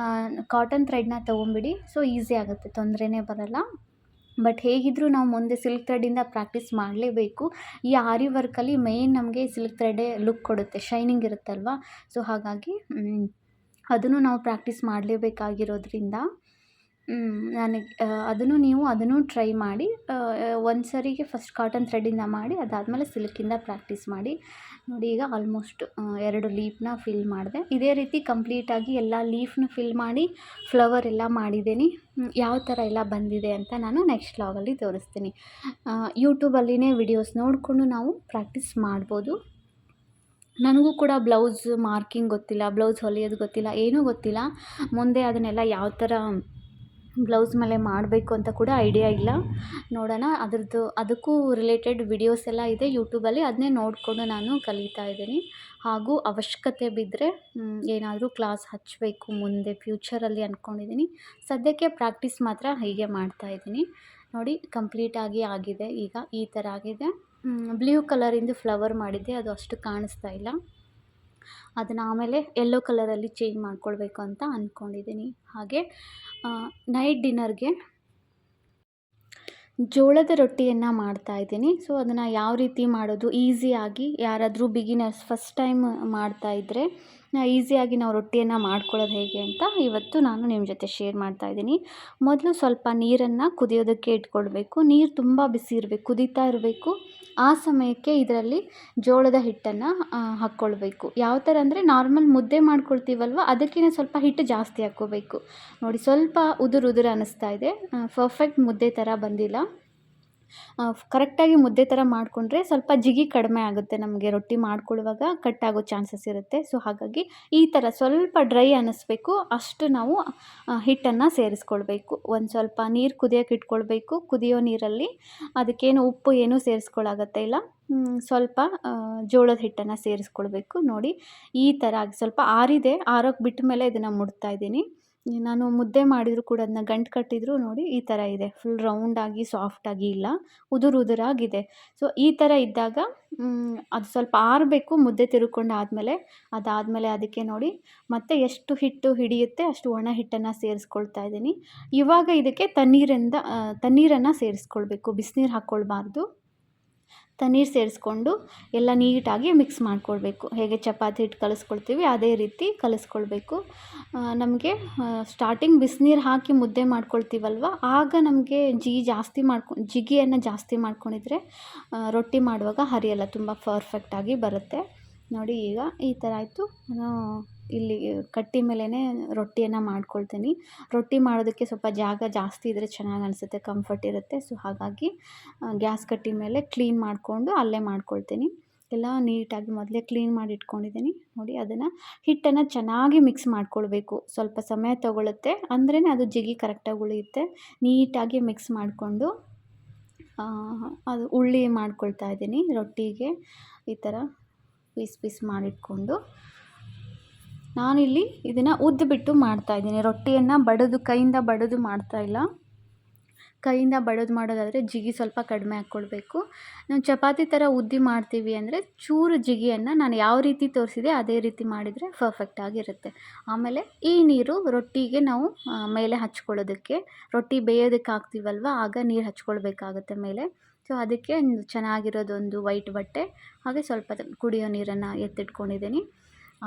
ಕಾಟನ್ ಥ್ರೆಡ್ನ ತೊಗೊಂಬಿಡಿ. ಸೊ ಈಸಿ ಆಗುತ್ತೆ, ತೊಂದರೆನೇ ಬರಲ್ಲ. ಬಟ್ ಹೇಗಿದ್ದರೂ ನಾವು ಮುಂದೆ ಸಿಲ್ಕ್ ಥ್ರೆಡ್ಡಿಂದ ಪ್ರಾಕ್ಟೀಸ್ ಮಾಡಲೇಬೇಕು. ಈ ಆರಿ ವರ್ಕಲ್ಲಿ ಮೇಯ್ನ್ ನಮಗೆ ಸಿಲ್ಕ್ ಥ್ರೆಡ್ಡೇ ಲುಕ್ ಕೊಡುತ್ತೆ, ಶೈನಿಂಗ್ ಇರುತ್ತಲ್ವ. ಸೊ ಹಾಗಾಗಿ ಅದನ್ನು ನಾವು ಪ್ರಾಕ್ಟೀಸ್ ಮಾಡಲೇಬೇಕಾಗಿರೋದ್ರಿಂದ ನನಗೆ ಅದನ್ನು ಟ್ರೈ ಮಾಡಿ. ಒಂದು ಸರಿಗೆ ಫಸ್ಟ್ ಕಾಟನ್ ಥ್ರೆಡ್ಡಿಂದ ಮಾಡಿ, ಅದಾದಮೇಲೆ ಸಿಲ್ಕಿಂದ ಪ್ರಾಕ್ಟೀಸ್ ಮಾಡಿ. ನೋಡಿ ಈಗ ಆಲ್ಮೋಸ್ಟ್ 2 ಲೀಫ್ನ ಫಿಲ್ ಮಾಡಿದೆ. ಇದೇ ರೀತಿ ಕಂಪ್ಲೀಟಾಗಿ ಎಲ್ಲ ಲೀಫ್ನ ಫಿಲ್ ಮಾಡಿ ಫ್ಲವರ್ ಎಲ್ಲ ಮಾಡಿದ್ದೀನಿ. ಯಾವ ಥರ ಎಲ್ಲ ಬಂದಿದೆ ಅಂತ ನಾನು ನೆಕ್ಸ್ಟ್ ವ್ಲಾಗಲ್ಲಿ ತೋರಿಸ್ತೀನಿ. ಯೂಟ್ಯೂಬಲ್ಲಿನೇ ವಿಡಿಯೋಸ್ ನೋಡಿಕೊಂಡು ನಾವು ಪ್ರಾಕ್ಟೀಸ್ ಮಾಡ್ಬೋದು. ನನಗೂ ಕೂಡ ಬ್ಲೌಸ್ ಮಾರ್ಕಿಂಗ್ ಗೊತ್ತಿಲ್ಲ, ಬ್ಲೌಸ್ ಹೊಲಿಯೋದು ಗೊತ್ತಿಲ್ಲ, ಏನೂ ಗೊತ್ತಿಲ್ಲ. ಮುಂದೆ ಅದನ್ನೆಲ್ಲ ಯಾವ ಥರ ಬ್ಲೌಸ್ ಮೇಲೆ ಮಾಡಬೇಕು ಅಂತ ಕೂಡ ಐಡಿಯಾ ಇಲ್ಲ. ನೋಡೋಣ, ಅದಕ್ಕೂ ರಿಲೇಟೆಡ್ ವಿಡಿಯೋಸ್ ಎಲ್ಲ ಇದೆ ಯೂಟ್ಯೂಬಲ್ಲಿ, ಅದನ್ನೇ ನೋಡಿಕೊಂಡು ನಾನು ಕಲಿತಾ ಇದ್ದೀನಿ. ಹಾಗೂ ಅವಶ್ಯಕತೆ ಬಿದ್ದರೆ ಏನಾದರೂ ಕ್ಲಾಸ್ ಹಚ್ಚಬೇಕು ಮುಂದೆ ಫ್ಯೂಚರಲ್ಲಿ ಅಂದ್ಕೊಂಡಿದ್ದೀನಿ. ಸದ್ಯಕ್ಕೆ ಪ್ರಾಕ್ಟೀಸ್ ಮಾತ್ರ ಹೀಗೆ ಮಾಡ್ತಾಯಿದ್ದೀನಿ. ನೋಡಿ ಕಂಪ್ಲೀಟಾಗಿ ಆಗಿದೆ. ಈಗ ಈ ಥರ ಆಗಿದೆ. ಬ್ಲೂ ಕಲರಿಂದು ಫ್ಲವರ್ ಮಾಡಿದ್ದೆ, ಅದು ಅಷ್ಟು ಕಾಣಿಸ್ತಾ ಇಲ್ಲ. ಅದನ್ನು ಆಮೇಲೆ ಯೆಲ್ಲೋ ಕಲರಲ್ಲಿ ಚೇಂಜ್ ಮಾಡ್ಕೊಳ್ಬೇಕು ಅಂತ ಅಂದ್ಕೊಂಡಿದ್ದೀನಿ. ಹಾಗೆ ನೈಟ್ ಡಿನ್ನರ್ಗೆ ಜೋಳದ ರೊಟ್ಟಿಯನ್ನು ಮಾಡ್ತಾಯಿದ್ದೀನಿ. ಸೊ ಅದನ್ನು ಯಾವ ರೀತಿ ಮಾಡೋದು ಈಸಿಯಾಗಿ, ಯಾರಾದರೂ ಬಿಗಿನರ್ಸ್ ಫಸ್ಟ್ ಟೈಮ್ ಮಾಡ್ತಾಯಿದ್ರೆ ಈಸಿಯಾಗಿ ನಾವು ರೊಟ್ಟಿಯನ್ನು ಮಾಡ್ಕೊಳ್ಳೋದು ಹೇಗೆ ಅಂತ ಇವತ್ತು ನಾನು ನಿಮ್ಮ ಜೊತೆ ಶೇರ್ ಮಾಡ್ತಾಯಿದ್ದೀನಿ. ಮೊದಲು ಸ್ವಲ್ಪ ನೀರನ್ನು ಕುದಿಯೋದಕ್ಕೆ ಇಟ್ಕೊಳ್ಬೇಕು. ನೀರು ತುಂಬ ಬಿಸಿ ಇರಬೇಕು, ಕುದೀತಾ ಇರಬೇಕು. ಆ ಸಮಯಕ್ಕೆ ಇದರಲ್ಲಿ ಜೋಳದ ಹಿಟ್ಟನ್ನು ಹಾಕ್ಕೊಳ್ಬೇಕು. ಯಾವ ಥರ ಅಂದರೆ ನಾರ್ಮಲ್ ಮುದ್ದೆ ಮಾಡ್ಕೊಳ್ತೀವಲ್ವ, ಅದಕ್ಕಿಂತ ಸ್ವಲ್ಪ ಹಿಟ್ಟು ಜಾಸ್ತಿ ಹಾಕ್ಕೋಬೇಕು. ನೋಡಿ ಸ್ವಲ್ಪ ಉದುರು ಅನ್ನಿಸ್ತಾ ಇದೆ, ಪರ್ಫೆಕ್ಟ್ ಮುದ್ದೆ ಥರ ಬಂದಿಲ್ಲ. ಕರೆಕ್ಟಾಗಿ ಮುದ್ದೆ ಥರ ಮಾಡಿಕೊಂಡ್ರೆ ಸ್ವಲ್ಪ ಜಿಗಿ ಕಡಿಮೆ ಆಗುತ್ತೆ, ನಮಗೆ ರೊಟ್ಟಿ ಮಾಡ್ಕೊಳ್ಳುವಾಗ ಕಟ್ಟಾಗೋ ಚಾನ್ಸಸ್ ಇರುತ್ತೆ. ಸೊ ಹಾಗಾಗಿ ಈ ಥರ ಸ್ವಲ್ಪ ಡ್ರೈ ಅನ್ನಿಸ್ಬೇಕು, ಅಷ್ಟು ನಾವು ಹಿಟ್ಟನ್ನು ಸೇರಿಸ್ಕೊಳ್ಬೇಕು. ಒಂದು ಸ್ವಲ್ಪ ನೀರು ಕುದಿಯೋಕೆ ಇಟ್ಕೊಳ್ಬೇಕು. ಕುದಿಯೋ ನೀರಲ್ಲಿ ಅದಕ್ಕೇನು ಉಪ್ಪು ಏನೂ ಸೇರಿಸ್ಕೊಳ್ಳಾಗತ್ತೆ ಇಲ್ಲ, ಸ್ವಲ್ಪ ಜೋಳದ ಹಿಟ್ಟನ್ನು ಸೇರಿಸ್ಕೊಳ್ಬೇಕು. ನೋಡಿ ಈ ಥರ ಆಗಿ ಸ್ವಲ್ಪ ಆರಿದೆ, ಆರೋಕ್ಕೆ ಬಿಟ್ಟ ಮೇಲೆ ಇದನ್ನು ಮುಡ್ತಾಯಿದ್ದೀನಿ. ನಾನು ಮುದ್ದೆ ಮಾಡಿದರೂ ಕೂಡ ಅದನ್ನ ಗಂಟು ಕಟ್ಟಿದರೂ ನೋಡಿ ಈ ಥರ ಇದೆ, ಫುಲ್ ರೌಂಡಾಗಿ ಸಾಫ್ಟಾಗಿ ಇಲ್ಲ, ಉದುರಾಗಿದೆ. ಸೊ ಈ ಥರ ಇದ್ದಾಗ ಅದು ಸ್ವಲ್ಪ ಆರಬೇಕು. ಮುದ್ದೆ ತಿರುಗ್ಕೊಂಡು ಅದಾದಮೇಲೆ ಅದಕ್ಕೆ ನೋಡಿ ಮತ್ತೆ ಎಷ್ಟು ಹಿಟ್ಟು ಹಿಡಿಯುತ್ತೆ ಅಷ್ಟು ಒಣ ಹಿಟ್ಟನ್ನು ಸೇರಿಸ್ಕೊಳ್ತಾ ಇದ್ದೀನಿ. ಇವಾಗ ಇದಕ್ಕೆ ತಣ್ಣೀರನ್ನು ಸೇರಿಸ್ಕೊಳ್ಬೇಕು, ಬಿಸಿನೀರು ಹಾಕ್ಕೊಳ್ಬಾರ್ದು. ತಣ್ಣೀರು ಸೇರಿಸ್ಕೊಂಡು ಎಲ್ಲ ನೀಟಾಗಿ ಮಿಕ್ಸ್ ಮಾಡ್ಕೊಳ್ಬೇಕು. ಹೇಗೆ ಚಪಾತಿ ಹಿಟ್ಟು ಕಲಿಸ್ಕೊಳ್ತೀವಿ ಅದೇ ರೀತಿ ಕಲಿಸ್ಕೊಳ್ಬೇಕು. ನಮಗೆ ಸ್ಟಾರ್ಟಿಂಗ್ ಬಿಸಿನೀರು ಹಾಕಿ ಮುದ್ದೆ ಮಾಡ್ಕೊಳ್ತೀವಲ್ವ, ಆಗ ನಮಗೆ ಜಿಗಿಯನ್ನು ಜಾಸ್ತಿ ಮಾಡ್ಕೊಂಡಿದ್ರೆ ರೊಟ್ಟಿ ಮಾಡುವಾಗ ಹರಿಯಲ್ಲ, ತುಂಬ ಪರ್ಫೆಕ್ಟಾಗಿ ಬರುತ್ತೆ. ನೋಡಿ ಈಗ ಈ ಥರ ಆಯಿತು. ನಾನು ಇಲ್ಲಿ ಕಟ್ಟಿ ಮೇಲೇ ರೊಟ್ಟಿಯನ್ನು ಮಾಡ್ಕೊಳ್ತೀನಿ. ರೊಟ್ಟಿ ಮಾಡೋದಕ್ಕೆ ಸ್ವಲ್ಪ ಜಾಗ ಜಾಸ್ತಿ ಇದ್ದರೆ ಚೆನ್ನಾಗಿ ಅನಿಸುತ್ತೆ, ಕಂಫರ್ಟ್ ಇರುತ್ತೆ. ಸೊ ಹಾಗಾಗಿ ಗ್ಯಾಸ್ ಕಟ್ಟಿ ಮೇಲೆ ಕ್ಲೀನ್ ಮಾಡಿಕೊಂಡು ಅಲ್ಲೇ ಮಾಡ್ಕೊಳ್ತೀನಿ. ಎಲ್ಲ ನೀಟಾಗಿ ಮೊದಲೇ ಕ್ಲೀನ್ ಮಾಡಿ ಇಟ್ಕೊಂಡಿದ್ದೀನಿ. ನೋಡಿ ಅದನ್ನು ಹಿಟ್ಟನ್ನು ಚೆನ್ನಾಗಿ ಮಿಕ್ಸ್ ಮಾಡ್ಕೊಳ್ಬೇಕು. ಸ್ವಲ್ಪ ಸಮಯ ತೊಗೊಳುತ್ತೆ, ಅಂದ್ರೇ ಅದು ಜಿಗಿ ಕರೆಕ್ಟಾಗಿ ಉಳಿಯುತ್ತೆ. ನೀಟಾಗಿ ಮಿಕ್ಸ್ ಮಾಡಿಕೊಂಡು ಅದು ಉಳ್ಳಿ ಮಾಡ್ಕೊಳ್ತಾ ಇದ್ದೀನಿ. ರೊಟ್ಟಿಗೆ ಈ ಥರ ಪೀಸ್ ಮಾಡಿಟ್ಕೊಂಡು ನಾನಿಲ್ಲಿ ಇದನ್ನು ಉದ್ದುಬಿಟ್ಟು ಮಾಡ್ತಾಯಿದ್ದೀನಿ. ರೊಟ್ಟಿಯನ್ನು ಕೈಯಿಂದ ಬಡಿದು ಮಾಡ್ತಾಯಿಲ್ಲ. ಕೈಯಿಂದ ಬಡಿದು ಮಾಡೋದಾದರೆ ಜಿಗಿ ಸ್ವಲ್ಪ ಕಡಿಮೆ ಹಾಕ್ಕೊಳ್ಬೇಕು. ನಾವು ಚಪಾತಿ ಥರ ಉದ್ದಿ ಮಾಡ್ತೀವಿ ಅಂದರೆ ಚೂರು ಜಿಗಿಯನ್ನು ನಾನು ಯಾವ ರೀತಿ ತೋರಿಸಿದೆ ಅದೇ ರೀತಿ ಮಾಡಿದರೆ ಪರ್ಫೆಕ್ಟಾಗಿರುತ್ತೆ. ಆಮೇಲೆ ಈ ನೀರು ರೊಟ್ಟಿಗೆ ನಾವು ಮೇಲೆ ಹಚ್ಕೊಳ್ಳೋದಕ್ಕೆ, ರೊಟ್ಟಿ ಬೇಯೋದಕ್ಕೆ ಹಾಕ್ತೀವಲ್ವ ಆಗ ನೀರು ಹಚ್ಕೊಳ್ಬೇಕಾಗುತ್ತೆ ಮೇಲೆ. ಸೊ ಅದಕ್ಕೆ ಚೆನ್ನಾಗಿರೋದೊಂದು ವೈಟ್ ಬಟ್ಟೆ, ಹಾಗೆ ಸ್ವಲ್ಪ ಕುಡಿಯೋ ನೀರನ್ನು ಎತ್ತಿಟ್ಕೊಂಡಿದ್ದೀನಿ.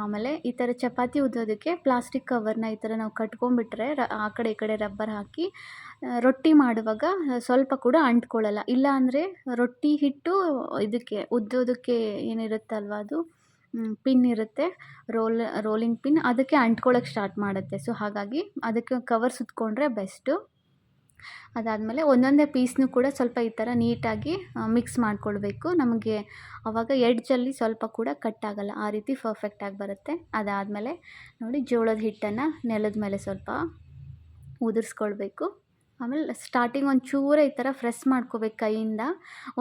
ಆಮೇಲೆ ಈ ಥರ ಚಪಾತಿ ಉದ್ದೋದಕ್ಕೆ ಪ್ಲಾಸ್ಟಿಕ್ ಕವರ್ನ ಈ ಥರ ನಾವು ಕಟ್ಕೊಂಡ್ಬಿಟ್ರೆ ಆ ಕಡೆ ಈ ಕಡೆ ರಬ್ಬರ್ ಹಾಕಿ ರೊಟ್ಟಿ ಮಾಡುವಾಗ ಸ್ವಲ್ಪ ಕೂಡ ಅಂಟ್ಕೊಳ್ಳಲ್ಲ. ಇಲ್ಲ ಅಂದರೆ ರೊಟ್ಟಿ ಹಿಟ್ಟು ಇದಕ್ಕೆ ಉದ್ದೋದಕ್ಕೆ ಏನಿರುತ್ತಲ್ವ ಅದು ಪಿನ್ ಇರುತ್ತೆ, ರೋಲಿಂಗ್ ಪಿನ್, ಅದಕ್ಕೆ ಅಂಟ್ಕೊಳ್ಳೋಕ್ಕೆ ಸ್ಟಾರ್ಟ್ ಮಾಡುತ್ತೆ. ಸೊ ಹಾಗಾಗಿ ಅದಕ್ಕೆ ಕವರ್ ಸುತ್ಕೊಂಡ್ರೆ ಬೆಸ್ಟು. ಅದಾದಮೇಲೆ ಒಂದೊಂದೇ ಪೀಸ್ನೂ ಕೂಡ ಸ್ವಲ್ಪ ಈ ಥರ ನೀಟಾಗಿ ಮಿಕ್ಸ್ ಮಾಡಿಕೊಳ್ಬೇಕು. ನಮಗೆ ಆವಾಗ ಎಡ್ಜಲ್ಲಿ ಸ್ವಲ್ಪ ಕೂಡ ಕಟ್ಟಾಗಲ್ಲ, ಆ ರೀತಿ ಪರ್ಫೆಕ್ಟಾಗಿ ಬರುತ್ತೆ. ಅದಾದಮೇಲೆ ನೋಡಿ ಜೋಳದ ಹಿಟ್ಟನ್ನು ನೆಲದ ಮೇಲೆ ಸ್ವಲ್ಪ ಉದುರಿಸ್ಕೊಳ್ಬೇಕು. ಆಮೇಲೆ ಸ್ಟಾರ್ಟಿಂಗ್ ಒಂಚೂರು ಈ ಥರ ಪ್ರೆಸ್ ಮಾಡ್ಕೋಬೇಕು ಕೈಯಿಂದ.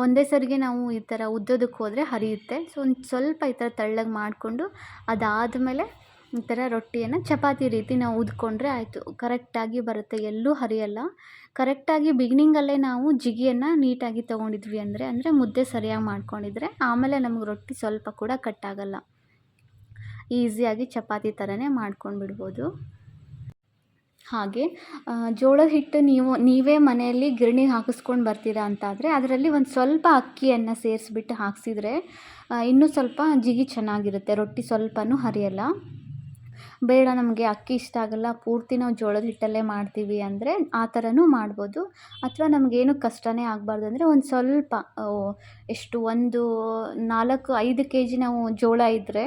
ಒಂದೇ ಸರಿಗೆ ನಾವು ಈ ಥರ ಉದ್ದೋದಕ್ಕೆ ಹೋದರೆ ಹರಿಯುತ್ತೆ. ಸೊ ಒಂದು ಸ್ವಲ್ಪ ಈ ಥರ ತೆಳ್ಳಗೆ ಮಾಡಿಕೊಂಡು ಅದಾದಮೇಲೆ ಈ ಥರ ರೊಟ್ಟಿಯನ್ನು ಚಪಾತಿ ರೀತಿ ನಾವು ಉದ್ಕೊಂಡ್ರೆ ಆಯಿತು, ಕರೆಕ್ಟಾಗಿ ಬರುತ್ತೆ, ಎಲ್ಲೂ ಹರಿಯಲ್ಲ. ಕರೆಕ್ಟಾಗಿ ಬಿಗಿನಿಂಗಲ್ಲೇ ನಾವು ಜಿಗಿಯನ್ನು ನೀಟಾಗಿ ತೊಗೊಂಡಿದ್ವಿ ಅಂದರೆ ಮುದ್ದೆ ಸರಿಯಾಗಿ ಮಾಡ್ಕೊಂಡಿದ್ರೆ ಆಮೇಲೆ ನಮಗೆ ರೊಟ್ಟಿ ಸ್ವಲ್ಪ ಕೂಡ ಕಟ್ಟಾಗಲ್ಲ, ಈಸಿಯಾಗಿ ಚಪಾತಿ ಥರನೇ ಮಾಡ್ಕೊಂಡು ಬಿಡ್ಬೋದು. ಹಾಗೆ ಜೋಳದ ಹಿಟ್ಟು ನೀವೇ ಮನೆಯಲ್ಲಿ ಗಿರಣಿಗೆ ಹಾಕಿಸ್ಕೊಂಡು ಬರ್ತೀರಾ ಅಂತಾದರೆ ಅದರಲ್ಲಿ ಒಂದು ಸ್ವಲ್ಪ ಅಕ್ಕಿಯನ್ನು ಸೇರಿಸ್ಬಿಟ್ಟು ಹಾಕಿಸಿದ್ರೆ ಇನ್ನೂ ಸ್ವಲ್ಪ ಜಿಗಿ ಚೆನ್ನಾಗಿರುತ್ತೆ, ರೊಟ್ಟಿ ಸ್ವಲ್ಪನೂ ಹರಿಯಲ್ಲ. ಬೇಡ ನಮಗೆ ಅಕ್ಕಿ ಇಷ್ಟ ಆಗಲ್ಲ, ಪೂರ್ತಿ ನಾವು ಜೋಳದ ಹಿಟ್ಟಲ್ಲೇ ಮಾಡ್ತೀವಿ ಅಂದರೆ ಆ ಥರನೂ ಮಾಡ್ಬೋದು. ಅಥವಾ ನಮಗೇನು ಕಷ್ಟನೇ ಆಗಬಾರ್ದು ಅಂದರೆ ಒಂದು ಸ್ವಲ್ಪ ಎಷ್ಟು ಒಂದು 4-5 ಕೆ ಜಿ ನಾವು ಜೋಳ ಇದ್ದರೆ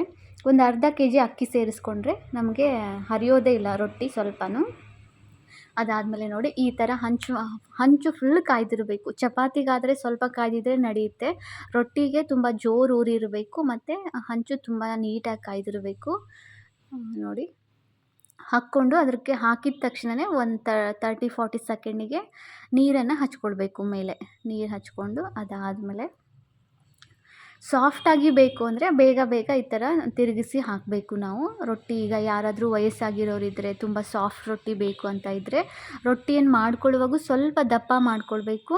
ಒಂದು ಅರ್ಧ ಕೆ ಜಿ ಅಕ್ಕಿ ಸೇರಿಸ್ಕೊಂಡ್ರೆ ನಮಗೆ ಹರಿಯೋದೇ ಇಲ್ಲ ರೊಟ್ಟಿ ಸ್ವಲ್ಪನೂ. ಅದಾದಮೇಲೆ ನೋಡಿ ಈ ಥರ ಹಂಚು ಫುಲ್ ಕಾಯ್ದಿರಬೇಕು. ಚಪಾತಿಗಾದರೆ ಸ್ವಲ್ಪ ಕಾಯ್ದಿದ್ರೆ ನಡೆಯುತ್ತೆ, ರೊಟ್ಟಿಗೆ ತುಂಬ ಜೋರು ಊರಿರಬೇಕು ಮತ್ತು ಹಂಚು ತುಂಬ ನೀಟಾಗಿ ಕಾಯ್ದಿರಬೇಕು. ನೋಡಿ ಹಾಕ್ಕೊಂಡು ಅದಕ್ಕೆ ಹಾಕಿದ ತಕ್ಷಣವೇ ಒಂದು 30-40 ಸೆಕೆಂಡಿಗೆ ನೀರನ್ನು ಹಚ್ಕೊಳ್ಬೇಕು. ಮೇಲೆ ನೀರು ಹಚ್ಕೊಂಡು ಅದಾದಮೇಲೆ ಸಾಫ್ಟಾಗಿ ಬೇಕು ಅಂದರೆ ಬೇಗ ಈ ಥರ ತಿರುಗಿಸಿ ಹಾಕಬೇಕು ನಾವು ರೊಟ್ಟಿ. ಈಗ ಯಾರಾದರೂ ವಯಸ್ಸಾಗಿರೋರಿದ್ದರೆ ತುಂಬ ಸಾಫ್ಟ್ ರೊಟ್ಟಿ ಬೇಕು ಅಂತ ಇದ್ದರೆ ರೊಟ್ಟಿಯನ್ನು ಮಾಡ್ಕೊಳ್ಳುವಾಗ ಸ್ವಲ್ಪ ದಪ್ಪ ಮಾಡ್ಕೊಳ್ಬೇಕು.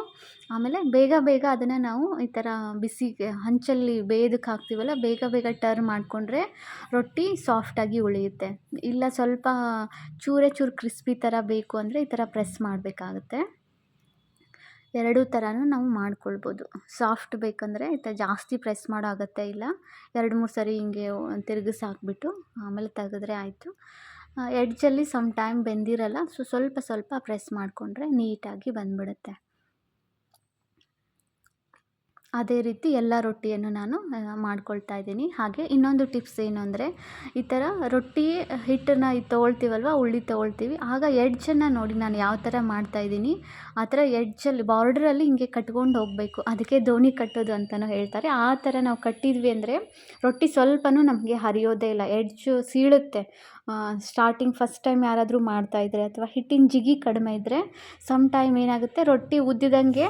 ಆಮೇಲೆ ಬೇಗ ಅದನ್ನು ನಾವು ಈ ಥರ ಬಿಸಿಗೆ ಹಂಚಲ್ಲಿ ಬೇಯೋದಕ್ಕೆ ಹಾಕ್ತೀವಲ್ಲ, ಬೇಗ ಟರ್ನ್ ಮಾಡಿಕೊಂಡ್ರೆ ರೊಟ್ಟಿ ಸಾಫ್ಟಾಗಿ ಉಳಿಯುತ್ತೆ. ಇಲ್ಲ ಸ್ವಲ್ಪ ಚೂರು ಕ್ರಿಸ್ಪಿ ಥರ ಬೇಕು ಅಂದರೆ ಈ ಥರ ಪ್ರೆಸ್ ಮಾಡಬೇಕಾಗತ್ತೆ. ಎರಡೂ ಥರನೂ ನಾವು ಮಾಡ್ಕೊಳ್ಬೋದು. ಸಾಫ್ಟ್ ಬೇಕಂದರೆ ಈ ಥರ ಜಾಸ್ತಿ ಪ್ರೆಸ್ ಮಾಡೋ ಅಗತ್ಯ ಇಲ್ಲ, 2-3 ಸರಿ ಹಿಂಗೆ ತಿರುಗಿಸಿ ಹಾಕ್ಬಿಟ್ಟು ಆಮೇಲೆ ತೆಗೆದ್ರೆ ಆಯಿತು. ಎಡ್ಜಲ್ಲಿ ಸಮ್ ಟೈಮ್ ಬೆಂದಿರಲ್ಲ, ಸೊ ಸ್ವಲ್ಪ ಪ್ರೆಸ್ ಮಾಡಿಕೊಂಡ್ರೆ ನೀಟಾಗಿ ಬಂದ್ಬಿಡುತ್ತೆ. ಅದೇ ರೀತಿ ಎಲ್ಲ ರೊಟ್ಟಿಯನ್ನು ನಾನು ಮಾಡ್ಕೊಳ್ತಾ ಇದ್ದೀನಿ. ಹಾಗೆ ಇನ್ನೊಂದು ಟಿಪ್ಸ್ ಏನು ಅಂದರೆ, ಈ ಥರ ರೊಟ್ಟಿ ಹಿಟ್ಟನ್ನು ತೊಗೊಳ್ತೀವಲ್ವ, ಉಳ್ಳಿ ತೊಗೊಳ್ತೀವಿ, ಆಗ ಎಡ್ಜನ್ನು ನೋಡಿ ನಾನು ಯಾವ ಥರ ಮಾಡ್ತಾಯಿದ್ದೀನಿ ಆ ಥರ ಎಡ್ಜಲ್ಲಿ ಬಾರ್ಡ್ರಲ್ಲಿ ಹಿಂಗೆ ಕಟ್ಕೊಂಡು ಹೋಗಬೇಕು. ಅದಕ್ಕೆ ದೋಣಿ ಕಟ್ಟೋದು ಅಂತಲೂ ಹೇಳ್ತಾರೆ. ಆ ಥರ ನಾವು ಕಟ್ಟಿದ್ವಿ ಅಂದರೆ ರೊಟ್ಟಿ ಸ್ವಲ್ಪನೂ ನಮಗೆ ಹರಿಯೋದೇ ಇಲ್ಲ, ಎಡ್ಜು ಸೀಳುತ್ತೆ. ಸ್ಟಾರ್ಟಿಂಗ್ ಫಸ್ಟ್ ಟೈಮ್ ಯಾರಾದರೂ ಮಾಡ್ತಾಯಿದ್ರೆ ಅಥವಾ ಹಿಟ್ಟಿನ ಜಿಗಿ ಕಡಿಮೆ ಇದ್ದರೆ ಸಮ್ ಟೈಮ್ ಏನಾಗುತ್ತೆ, ರೊಟ್ಟಿ ಉದ್ದಿದಂಗೆ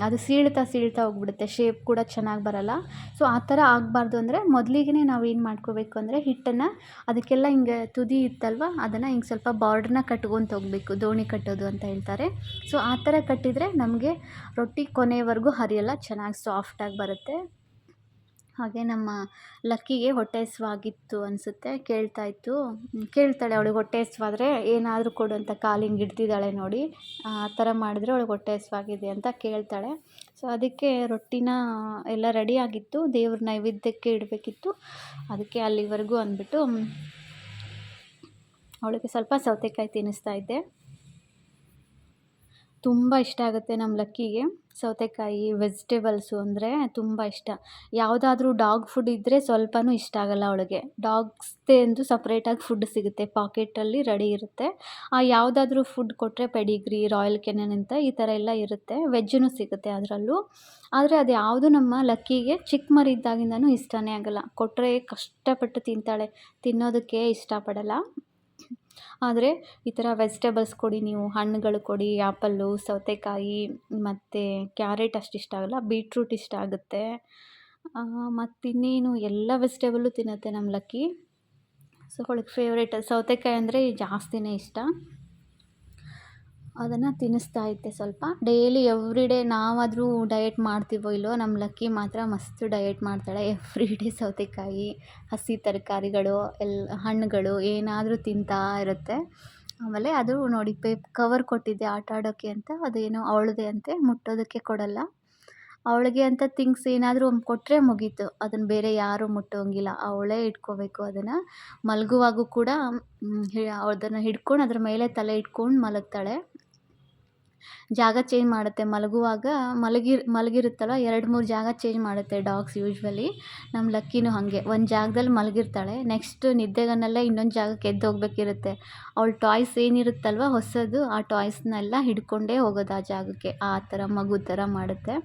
ಅದು ಸೀಳ್ತಾ ಹೋಗ್ಬಿಡುತ್ತೆ, ಶೇಪ್ ಕೂಡ ಚೆನ್ನಾಗಿ ಬರಲ್ಲ. ಸೊ ಆ ಥರ ಆಗಬಾರ್ದು ಅಂದರೆ ಮೊದಲಿಗೆ ನಾವು ಏನು ಮಾಡ್ಕೋಬೇಕು ಅಂದರೆ ಹಿಟ್ಟನ್ನು ಅದಕ್ಕೆಲ್ಲ ಹಿಂಗೆ ತುದಿ ಇತ್ತಲ್ವ ಅದನ್ನು ಹಿಂಗೆ ಸ್ವಲ್ಪ ಬಾರ್ಡ್ರನ್ನ ಕಟ್ಕೊತ ಹೋಗಬೇಕು, ದೋಣಿ ಕಟ್ಟೋದು ಅಂತ ಹೇಳ್ತಾರೆ. ಸೊ ಆ ಥರ ಕಟ್ಟಿದರೆ ನಮಗೆ ರೊಟ್ಟಿ ಕೊನೆವರೆಗೂ ಹರಿಯಲ್ಲ, ಚೆನ್ನಾಗಿ ಸಾಫ್ಟಾಗಿ ಬರುತ್ತೆ. ಹಾಗೆ ನಮ್ಮ ಲಕ್ಕಿಗೆ ಹೊಟ್ಟೆ ಹಸಿವಾಗಿತ್ತು ಅನಿಸುತ್ತೆ, ಕೇಳ್ತಾಳೆ. ಅವಳಿಗೆ ಹೊಟ್ಟೆ ಹಸಿವಾದರೆ ಏನಾದರೂ ಕೊಡು ಅಂತ ಕಾಲಿಂಗೆ ಇಡ್ತಿದ್ದಾಳೆ ನೋಡಿ, ಆ ಥರ ಮಾಡಿದ್ರೆ ಅವಳಿಗೆ ಹೊಟ್ಟೆ ಹಸಿವಾಗಿದೆ ಅಂತ ಕೇಳ್ತಾಳೆ. ಸೊ ಅದಕ್ಕೆ ರೊಟ್ಟಿನ ಎಲ್ಲ ರೆಡಿ ಆಗಿತ್ತು, ದೇವ್ರ ನೈವೇದ್ಯಕ್ಕೆ ಇಡಬೇಕಿತ್ತು, ಅದಕ್ಕೆ ಅಲ್ಲಿವರೆಗೂ ಅಂದ್ಬಿಟ್ಟು ಅವಳಿಗೆ ಸ್ವಲ್ಪ ಸೌತೆಕಾಯಿ ತಿನ್ನಿಸ್ತಾ ಇದ್ದೆ. ತುಂಬ ಇಷ್ಟ ಆಗುತ್ತೆ ನಮ್ಮ ಲಕ್ಕಿಗೆ ಸೌತೆಕಾಯಿ, ವೆಜಿಟೇಬಲ್ಸು ಅಂದರೆ ತುಂಬ ಇಷ್ಟ. ಯಾವುದಾದ್ರೂ ಡಾಗ್ ಫುಡ್ ಇದ್ದರೆ ಸ್ವಲ್ಪನೂ ಇಷ್ಟ ಆಗಲ್ಲ ಅವಳಿಗೆ. ಡಾಗ್ಸ್ದೇ ಎಂದು ಸಪ್ರೇಟಾಗಿ ಫುಡ್ ಸಿಗುತ್ತೆ, ಪಾಕೆಟಲ್ಲಿ ರೆಡಿ ಇರುತ್ತೆ. ಯಾವುದಾದ್ರೂ ಫುಡ್ ಕೊಟ್ಟರೆ ಪೆಡಿಗ್ರಿ, ರಾಯಲ್ ಕೆನೆನ್ ಅಂತ ಈ ಥರ ಎಲ್ಲ ಇರುತ್ತೆ, ವೆಜ್ಜೂ ಸಿಗುತ್ತೆ ಅದರಲ್ಲೂ. ಆದರೆ ಅದು ಯಾವುದು ನಮ್ಮ ಲಕ್ಕಿಗೆ ಚಿಕ್ಕ ಮರಿ ಇದ್ದಾಗಿಂದನೂ ಇಷ್ಟನೇ ಆಗಲ್ಲ. ಕೊಟ್ಟರೆ ಕಷ್ಟಪಟ್ಟು ತಿಂತಾಳೆ, ತಿನ್ನೋದಕ್ಕೆ ಇಷ್ಟಪಡಲ್ಲ. ಆದರೆ ಈ ಥರ ವೆಜಿಟೇಬಲ್ಸ್ ಕೊಡಿ, ನೀವು ಹಣ್ಣುಗಳು ಕೊಡಿ, ಆ್ಯಪಲ್ಲು, ಸೌತೆಕಾಯಿ ಮತ್ತು ಕ್ಯಾರೆಟ್ ಅಷ್ಟು ಇಷ್ಟ ಆಗಲ್ಲ, ಬೀಟ್ರೂಟ್ ಇಷ್ಟ ಆಗುತ್ತೆ. ಮತ್ತಿನ್ನೇನು ಎಲ್ಲ ವೆಜಿಟೇಬಲ್ಲು ತಿನ್ನುತ್ತೆ ನಮ್ಮ ಲಕ್ಕಿ. ಸೊ ಅವಳಿಗೆ ಫೇವ್ರೇಟ್ ಸೌತೆಕಾಯಿ ಅಂದರೆ ಜಾಸ್ತಿನೇ ಇಷ್ಟ. ಅದನ್ನು ತಿನ್ನಿಸ್ತಾ ಇದ್ದೆ ಸ್ವಲ್ಪ. ಡೈಲಿ ಎವ್ರಿ ಡೇ ನಾವಾದರೂ ಡಯಟ್ ಮಾಡ್ತೀವೋ ಇಲ್ಲವೋ, ನಮ್ಮ ಲಕ್ಕಿ ಮಾತ್ರ ಮಸ್ತ್ ಡಯಟ್ ಮಾಡ್ತಾಳೆ. ಎವ್ರಿ ಡೇ ಸೌತೆಕಾಯಿ, ಹಸಿ ತರಕಾರಿಗಳು, ಹಣ್ಣುಗಳು ಏನಾದರೂ ತಿಂತಾ ಇರುತ್ತೆ. ಆಮೇಲೆ ಅದು ನೋಡಿ ಕವರ್ ಕೊಟ್ಟಿದ್ದೆ ಆಟ ಆಡೋಕ್ಕೆ ಅಂತ, ಅದೇನೋ ಅವಳದೇ ಅಂತೆ, ಮುಟ್ಟೋದಕ್ಕೆ ಕೊಡಲ್ಲ. ಅವಳಿಗೆ ಅಂತ ಥಿಂಗ್ಸ್ ಏನಾದರೂ ಒಂದು ಕೊಟ್ಟರೆ ಮುಗೀತು, ಅದನ್ನು ಬೇರೆ ಯಾರೂ ಮುಟ್ಟೋಂಗಿಲ್ಲ, ಅವಳೇ ಇಟ್ಕೋಬೇಕು ಅದನ್ನು. ಮಲಗುವಾಗೂ ಕೂಡ ಅದನ್ನು ಹಿಡ್ಕೊಂಡು ಅದ್ರ ಮೇಲೆ ತಲೆ ಇಟ್ಕೊಂಡು ಮಲಗ್ತಾಳೆ. ಜಾಗ ಚೇಂಜ್ ಮಾಡುತ್ತೆ ಮಲಗುವಾಗ, ಮಲಗಿರುತ್ತಲ್ಲ 2-3 ಜಾಗ ಚೇಂಜ್ ಮಾಡುತ್ತೆ ಡಾಗ್ಸ್ ಯೂಶ್ವಲಿ. ನಮ್ಮ ಲಕ್ಕಿನೂ ಹಾಗೆ ಒಂದು ಜಾಗದಲ್ಲಿ ಮಲಗಿರ್ತಾಳೆ, ನೆಕ್ಸ್ಟ್ ನಿದ್ದೆಗನ್ನಲ್ಲೇ ಇನ್ನೊಂದು ಜಾಗಕ್ಕೆ ಎದ್ದು ಹೋಗ್ಬೇಕಿರುತ್ತೆ. ಅವಳ ಟಾಯ್ಸ್ ಏನಿರುತ್ತಲ್ವ ಹೊಸದು, ಆ ಟಾಯ್ಸ್ನೆಲ್ಲ ಹಿಡ್ಕೊಂಡೇ ಹೋಗೋದು ಆ ಜಾಗಕ್ಕೆ. ಆ ಥರ ಮಗು ಥರ ಮಾಡುತ್ತೆ.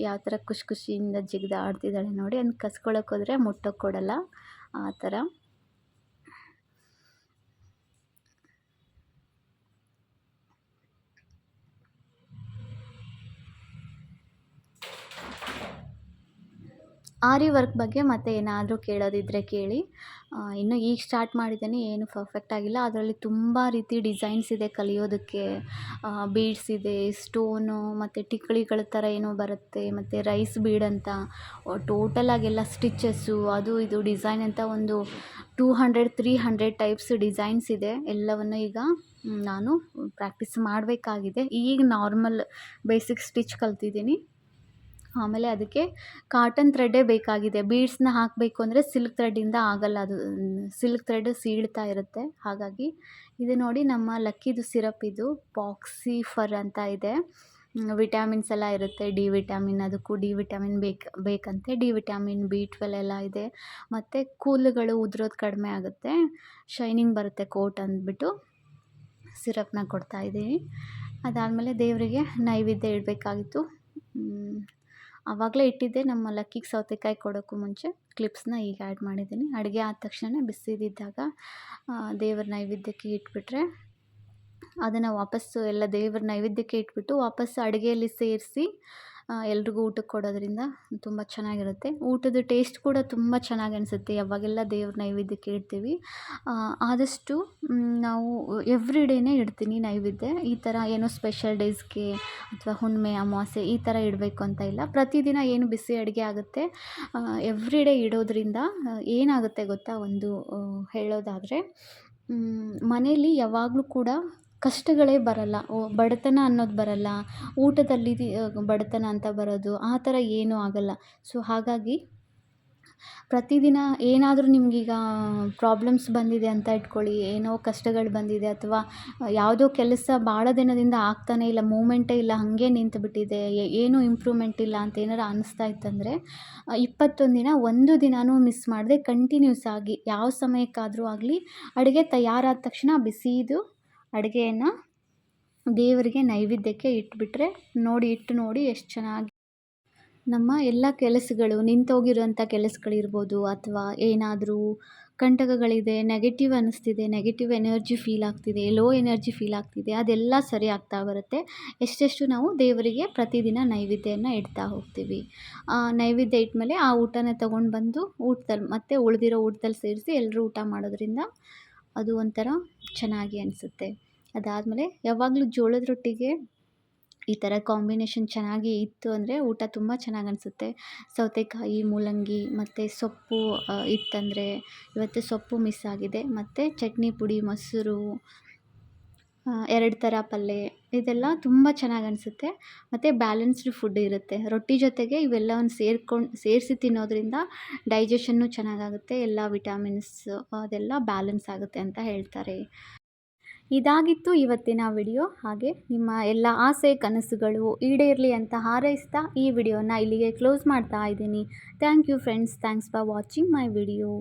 ಯಾವ ಥರ ಖುಷಿಯಿಂದ ಜಿಗಿದಾಡ್ತಿದ್ದಾಳೆ ನೋಡಿ. ಅದನ್ನ ಕಸ್ಕೊಳಕ್ಕೆ ಹೋದರೆ ಮುಟ್ಟೋಕ್ಕೆ ಕೊಡಲ್ಲ, ಆ ಥರ. ಆರಿ ವರ್ಕ್ ಬಗ್ಗೆ ಮತ್ತೆ ಏನಾದರೂ ಕೇಳೋದಿದ್ದರೆ ಕೇಳಿ. ಇನ್ನೂ ಈಗ ಸ್ಟಾರ್ಟ್ ಮಾಡಿದ್ದೀನಿ, ಏನು ಪರ್ಫೆಕ್ಟ್ ಆಗಿಲ್ಲ. ಅದರಲ್ಲಿ ತುಂಬ ರೀತಿ ಡಿಸೈನ್ಸ್ ಇದೆ ಕಲಿಯೋದಕ್ಕೆ. ಬೀಡ್ಸ್ ಇದೆ, ಸ್ಟೋನು ಮತ್ತು ಟಿಕ್ಳಿಗಳ ಥರ ಏನೋ ಬರುತ್ತೆ, ಮತ್ತು ರೈಸ್ ಬೀಡ್ ಅಂತ ಟೋಟಲಾಗೆಲ್ಲ ಸ್ಟಿಚಸ್ಸು ಅದು ಇದು ಡಿಸೈನ್ ಅಂತ ಒಂದು 200-300 ಟೈಪ್ಸ್ ಡಿಸೈನ್ಸ್ ಇದೆ. ಎಲ್ಲವನ್ನು ಈಗ ನಾನು ಪ್ರಾಕ್ಟೀಸ್ ಮಾಡಬೇಕಾಗಿದೆ. ಈಗ ನಾರ್ಮಲ್ ಬೇಸಿಕ್ ಸ್ಟಿಚ್ ಕಲ್ತಿದ್ದೀನಿ. ಆಮೇಲೆ ಅದಕ್ಕೆ ಕಾಟನ್ ಥ್ರೆಡ್ಡೇ ಬೇಕಾಗಿದೆ. ಬೀಡ್ಸ್ನ ಹಾಕಬೇಕು ಅಂದರೆ ಸಿಲ್ಕ್ ಥ್ರೆಡ್ಡಿಂದ ಆಗಲ್ಲ, ಅದು ಸಿಲ್ಕ್ ಥ್ರೆಡ್ ಸೀಳ್ತಾ ಇರುತ್ತೆ. ಹಾಗಾಗಿ ಇದು ನೋಡಿ ನಮ್ಮ ಲಕ್ಕಿದು ಸಿರಪ್, ಇದು ಪಾಕ್ಸಿ ಫರ್ ಅಂತ ಇದೆ. ವಿಟಾಮಿನ್ಸ್ ಎಲ್ಲ ಇರುತ್ತೆ, ಡಿ ವಿಟಾಮಿನ್, ಅದಕ್ಕೂ ಡಿ ವಿಟಾಮಿನ್ ಬೇಕಂತೆ. ಡಿ ವಿಟಾಮಿನ್, B12 ಎಲ್ಲ ಇದೆ. ಮತ್ತು ಕೂದಲುಗಳು ಉದುರೋದು ಕಡಿಮೆ ಆಗುತ್ತೆ, ಶೈನಿಂಗ್ ಬರುತ್ತೆ ಕೋಟ್ ಅಂದ್ಬಿಟ್ಟು ಸಿರಪ್ನ ಕೊಡ್ತಾಯಿದ್ದೀನಿ. ಅದಾದಮೇಲೆ ದೇವರಿಗೆ ನೈವೇದ್ಯ ಇಡಬೇಕಾಗಿತ್ತು. ಆವಾಗಲೇ ಇಟ್ಟಿದ್ದೆ, ನಮ್ಮ ಲಕ್ಕಿಗೆ ಸೌತೆಕಾಯಿ ಕೊಡೋಕ್ಕೂ ಮುಂಚೆ. ಕ್ಲಿಪ್ಸ್ನ ಈಗ ಆ್ಯಡ್ ಮಾಡಿದ್ದೀನಿ. ಅಡುಗೆ ಆದ ತಕ್ಷಣ ಬಿಸಿದಿದ್ದಾಗ ದೇವರ ನೈವೇದ್ಯಕ್ಕೆ ಇಟ್ಬಿಟ್ರೆ ಅದನ್ನು ವಾಪಸ್ಸು ಎಲ್ಲ ದೇವರ ನೈವೇದ್ಯಕ್ಕೆ ಇಟ್ಬಿಟ್ಟು ವಾಪಸ್ಸು ಅಡುಗೆಯಲ್ಲಿ ಸೇರಿಸಿ ಎಲ್ರಿಗೂ ಊಟಕ್ಕೆ ಕೊಡೋದ್ರಿಂದ ತುಂಬ ಚೆನ್ನಾಗಿರುತ್ತೆ. ಊಟದ ಟೇಸ್ಟ್ ಕೂಡ ತುಂಬ ಚೆನ್ನಾಗಿ ಅನಿಸುತ್ತೆ ಯಾವಾಗೆಲ್ಲ ದೇವ್ರ ನೈವೇದ್ಯಕ್ಕೆ ಇಡ್ತೀವಿ. ಆದಷ್ಟು ನಾವು ಎವ್ರಿ ಡೇನೇ ಇಡ್ತೀನಿ ನೈವೇದ್ಯ. ಈ ಥರ ಏನೋ ಸ್ಪೆಷಲ್ ಡೇಸ್ಗೆ ಅಥವಾ ಹುಣ್ಣಿಮೆ, ಅಮಾವಾಸ್ಯೆ ಈ ಥರ ಇಡಬೇಕು ಅಂತ ಇಲ್ಲ. ಪ್ರತಿದಿನ ಏನು ಬಿಸಿ ಅಡುಗೆ ಆಗುತ್ತೆ ಎವ್ರಿ ಡೇ ಇಡೋದ್ರಿಂದ ಏನಾಗುತ್ತೆ ಗೊತ್ತಾ, ಒಂದು ಹೇಳೋದಾದರೆ ಮನೇಲಿ ಯಾವಾಗಲೂ ಕೂಡ ಕಷ್ಟಗಳೇ ಬರಲ್ಲ, ಬಡತನ ಅನ್ನೋದು ಬರಲ್ಲ, ಊಟದಲ್ಲಿ ಬಡತನ ಅಂತ ಬರೋದು ಆ ಥರ ಏನೂ ಆಗಲ್ಲ. ಸೊ ಹಾಗಾಗಿ ಪ್ರತಿದಿನ ಏನಾದರೂ ನಿಮಗೀಗ ಪ್ರಾಬ್ಲಮ್ಸ್ ಬಂದಿದೆ ಅಂತ ಇಟ್ಕೊಳ್ಳಿ, ಏನೋ ಕಷ್ಟಗಳು ಬಂದಿದೆ ಅಥವಾ ಯಾವುದೋ ಕೆಲಸ ಭಾಳ ದಿನದಿಂದ ಆಗ್ತಾನೇ ಇಲ್ಲ, ಮೂಮೆಂಟೇ ಇಲ್ಲ, ಹಾಗೆ ನಿಂತುಬಿಟ್ಟಿದೆ, ಏನೂ ಇಂಪ್ರೂವ್ಮೆಂಟ್ ಇಲ್ಲ ಅಂತ ಏನಾರು ಅನ್ನಿಸ್ತಾ ಇತ್ತಂದರೆ 21 ದಿನ ಒಂದು ದಿನಾನೂ ಮಿಸ್ ಮಾಡದೆ ಕಂಟಿನ್ಯೂಸ್ ಆಗಿ ಯಾವ ಸಮಯಕ್ಕಾದರೂ ಆಗಲಿ ಅಡುಗೆ ತಯಾರಾದ ತಕ್ಷಣ ಬಿಸಿದು ಅಡುಗೆಯನ್ನು ದೇವರಿಗೆ ನೈವೇದ್ಯಕ್ಕೆ ಇಟ್ಬಿಟ್ರೆ ಇಟ್ಟು ನೋಡಿ ಎಷ್ಟು ಚೆನ್ನಾಗಿ ನಮ್ಮ ಎಲ್ಲ ಕೆಲಸಗಳು, ನಿಂತೋಗಿರೋಂಥ ಕೆಲಸಗಳಿರ್ಬೋದು ಅಥವಾ ಏನಾದರೂ ಕಂಟಕಗಳಿದೆ, ನೆಗೆಟಿವ್ ಅನ್ನಿಸ್ತಿದೆ, ನೆಗೆಟಿವ್ ಎನರ್ಜಿ ಫೀಲ್ ಆಗ್ತಿದೆ, ಲೋ ಎನರ್ಜಿ ಫೀಲ್ ಆಗ್ತಿದೆ, ಅದೆಲ್ಲ ಸರಿ ಆಗ್ತಾ ಬರುತ್ತೆ ಎಷ್ಟೆಷ್ಟು ನಾವು ದೇವರಿಗೆ ಪ್ರತಿದಿನ ನೈವೇದ್ಯನ ಇಡ್ತಾ ಹೋಗ್ತೀವಿ. ನೈವೇದ್ಯ ಇಟ್ಮೇಲೆ ಆ ಊಟನ ತೊಗೊಂಡು ಬಂದು ಊಟದಲ್ಲಿ ಮತ್ತು ಉಳಿದಿರೋ ಊಟದಲ್ಲಿ ಸೇರಿಸಿ ಎಲ್ಲರೂ ಊಟ ಮಾಡೋದ್ರಿಂದ ಅದು ಒಂಥರ ಚೆನ್ನಾಗಿ ಅನಿಸುತ್ತೆ. ಅದಾದಮೇಲೆ ಯಾವಾಗಲೂ ಜೋಳದ ರೊಟ್ಟಿಗೆ ಈ ಥರ ಕಾಂಬಿನೇಷನ್ ಚೆನ್ನಾಗಿ ಇತ್ತು ಅಂದರೆ ಊಟ ತುಂಬ ಚೆನ್ನಾಗಿ ಅನಿಸುತ್ತೆ. ಸೌತೆಕಾಯಿ, ಮೂಲಂಗಿ ಮತ್ತು ಸೊಪ್ಪು ಇತ್ತಂದರೆ, ಇವತ್ತು ಸೊಪ್ಪು ಮಿಸ್ ಆಗಿದೆ, ಮತ್ತು ಚಟ್ನಿ ಪುಡಿ, ಮೊಸರು, 2 ಥರ ಪಲ್ಯ, ಇದೆಲ್ಲ ತುಂಬ ಚೆನ್ನಾಗಿ ಅನಿಸುತ್ತೆ. ಮತ್ತು ಬ್ಯಾಲೆನ್ಸ್ಡ್ ಫುಡ್ ಇರುತ್ತೆ. ರೊಟ್ಟಿ ಜೊತೆಗೆ ಇವೆಲ್ಲವನ್ನು ಸೇರಿಸಿ ತಿನ್ನೋದ್ರಿಂದ ಡೈಜೆಷನ್ನು ಚೆನ್ನಾಗಾಗುತ್ತೆ, ಎಲ್ಲ ವಿಟಾಮಿನ್ಸ್ ಅದೆಲ್ಲ ಬ್ಯಾಲೆನ್ಸ್ ಆಗುತ್ತೆ ಅಂತ ಹೇಳ್ತಾರೆ. ಇದಾಗಿತ್ತು ಇವತ್ತಿನ ವಿಡಿಯೋ. ಹಾಗೆ ನಿಮ್ಮ ಎಲ್ಲ ಆಸೆ ಕನಸುಗಳು ಈಡೇರಲಿ ಅಂತ ಹಾರೈಸ್ತಾ ಈ ವಿಡಿಯೋನ ಇಲ್ಲಿಗೆ ಕ್ಲೋಸ್ ಮಾಡ್ತಾ ಇದ್ದೀನಿ. Thank you friends, thanks for watching my video.